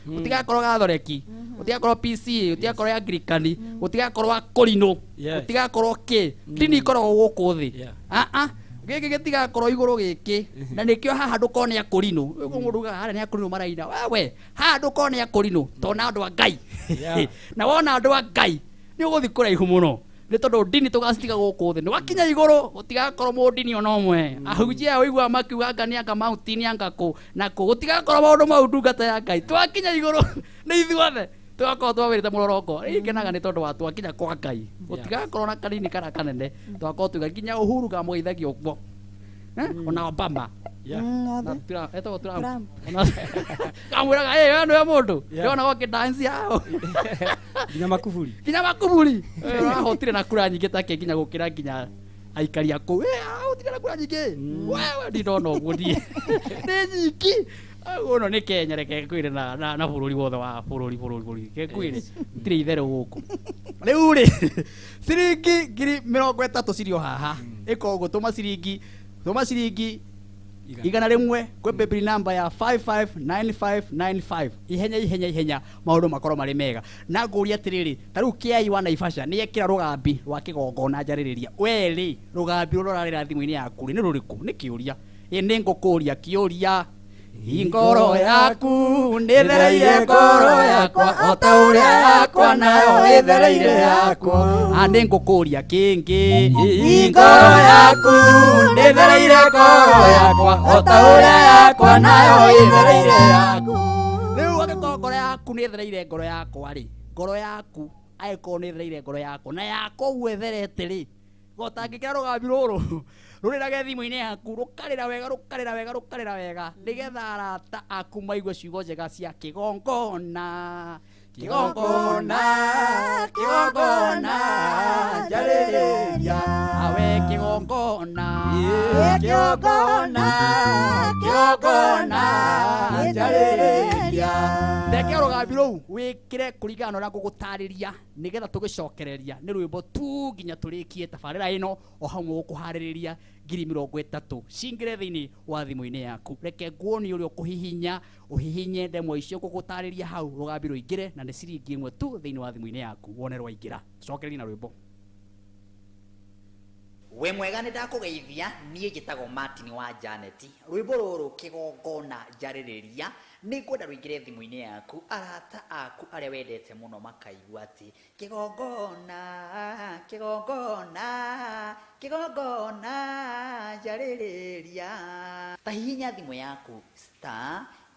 gutigakorwo gathoreki gutigakorwo PC gutigakorwo ya Anglikani gutigakorwo korino gutigakorwo ki ndini ikoragwo guku thi giki gitigakorwo iguru giki na nikio haha ndukone ya korino umuruga hara ni ya korino maraina wewe haha ndukone ya korino tona andu a Ngai na wona andu a Ngai ni uguthi kuraihu muno ni tondu ndini tugacitiga guku thi ni wakinya iguru gutigakorwo mundini ona umwe ahujia oigua makiuga ngani anga mautini anga ku na ku gutigakorwo maundu mau ndungata ya Ngai twakinya iguru ni ithuothe tugakorwo twawirite murorongo ikenaga ni tondu wa twakinya kwa Ngai gutigakorwo na kanini kana kanene twakorwo tugakinya Uhuru ga mugeithagia uguo ona Obama kamwiraga we nĩwe mũndũ ndĩrona gũkĩdansi hao nginya Makuburi ahotire na kura nyingĩ take nginya gũkĩra nginya aikari a kũu ahotire na kura nyingĩ wewe ndindona ũguo nĩ nyingĩ uno ni Kenya reke kwire na bururi wothe wa bururi ke kwire tire itherũ gũkũ rĩu rĩ ciringi 30,000 cirio haha iko gũtũma ciringi igana rimwe kwe baby number ya 559595 ihenya maundu makorwo mari mega na nguria atiriri taru kiai wa Naivasha ni yekira rugambi rwa kigongona njaririria weri rugambi rurarira thimu-ini yaku ni ruriku ni kiuria ni ngukuria kiuria ingoro yaku nithereire ngoro yakwa ota uria yakwa nayo ithereire yakwa andi ngukuria kingi ingoro yaku nithereire ngoro yakwa ota uria yakwa nayo ithereire yakwa riu agiko ngoro yaku nithereire ngoro yakwa ri ngoro yaku aiko nithereire ngoro yakwa na yakwa gwetherete ri gotangikira rugambi ruru rurirage thimu-ini yaku rukarira wega nigetha arata aku maigue ciugo njega cia kigongona njarĩrĩria awe kigongona njarĩrĩria reke rugambi rũu wĩkĩre kũringana na ũrĩa ngũgũtarĩria nigetha tũgĩcokereria nĩ rwĩmbo tu nginya tũrĩkie tabarĩra ĩno o hamwe gũkũharĩrĩria 30,000 cingĩre thĩinĩ wa thimũ-inĩ yaku reke nguonie ũrĩa ũkũhihinya ũhihinye ndemwa icio ngũgũtarĩria hau rũgambi rũingĩre na nĩ ciringi 1 tu thĩinĩ wa thimũ-inĩ yaku wone rwaingĩra cokereria na rwĩmbo we mwega nĩ ndakũgeithia niĩ njĩtagwo Martin wa Janet rwĩmbo rũrũ kĩgongona njarĩrĩria nĩ ngwenda rũingĩre thimũ-inĩ yaku arata aku arĩa wendete mũno makaigua atĩ kĩgongona njarĩrĩria ta hihinya thimũ yaku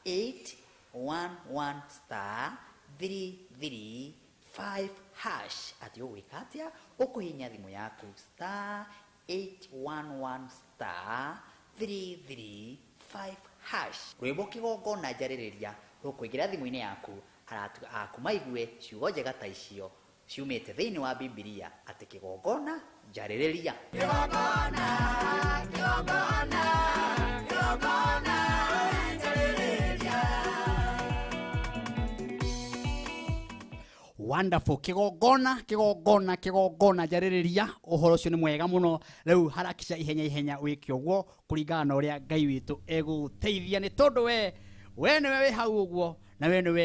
*811*335# ati ũgwĩka atĩa ũkũhihinya thimũ yaku *811*335# rwĩmbo kĩgongona njarĩrĩria rũkũingĩra thimũ-inĩ yaku aratu aku maigue ciugo njega ta icio ciumĩte thĩinĩ wa Bibilia atĩ kĩgongona njarĩrĩria wonderful kigongona njarĩrĩria ũhoro ũcio nĩ mwega mũno rĩu harakisha ihenya wĩke ũguo kũringana na ũrĩa Ngai witũ egũteithia nĩ tondũ we nĩwe wĩ hau ũguo na we nĩwe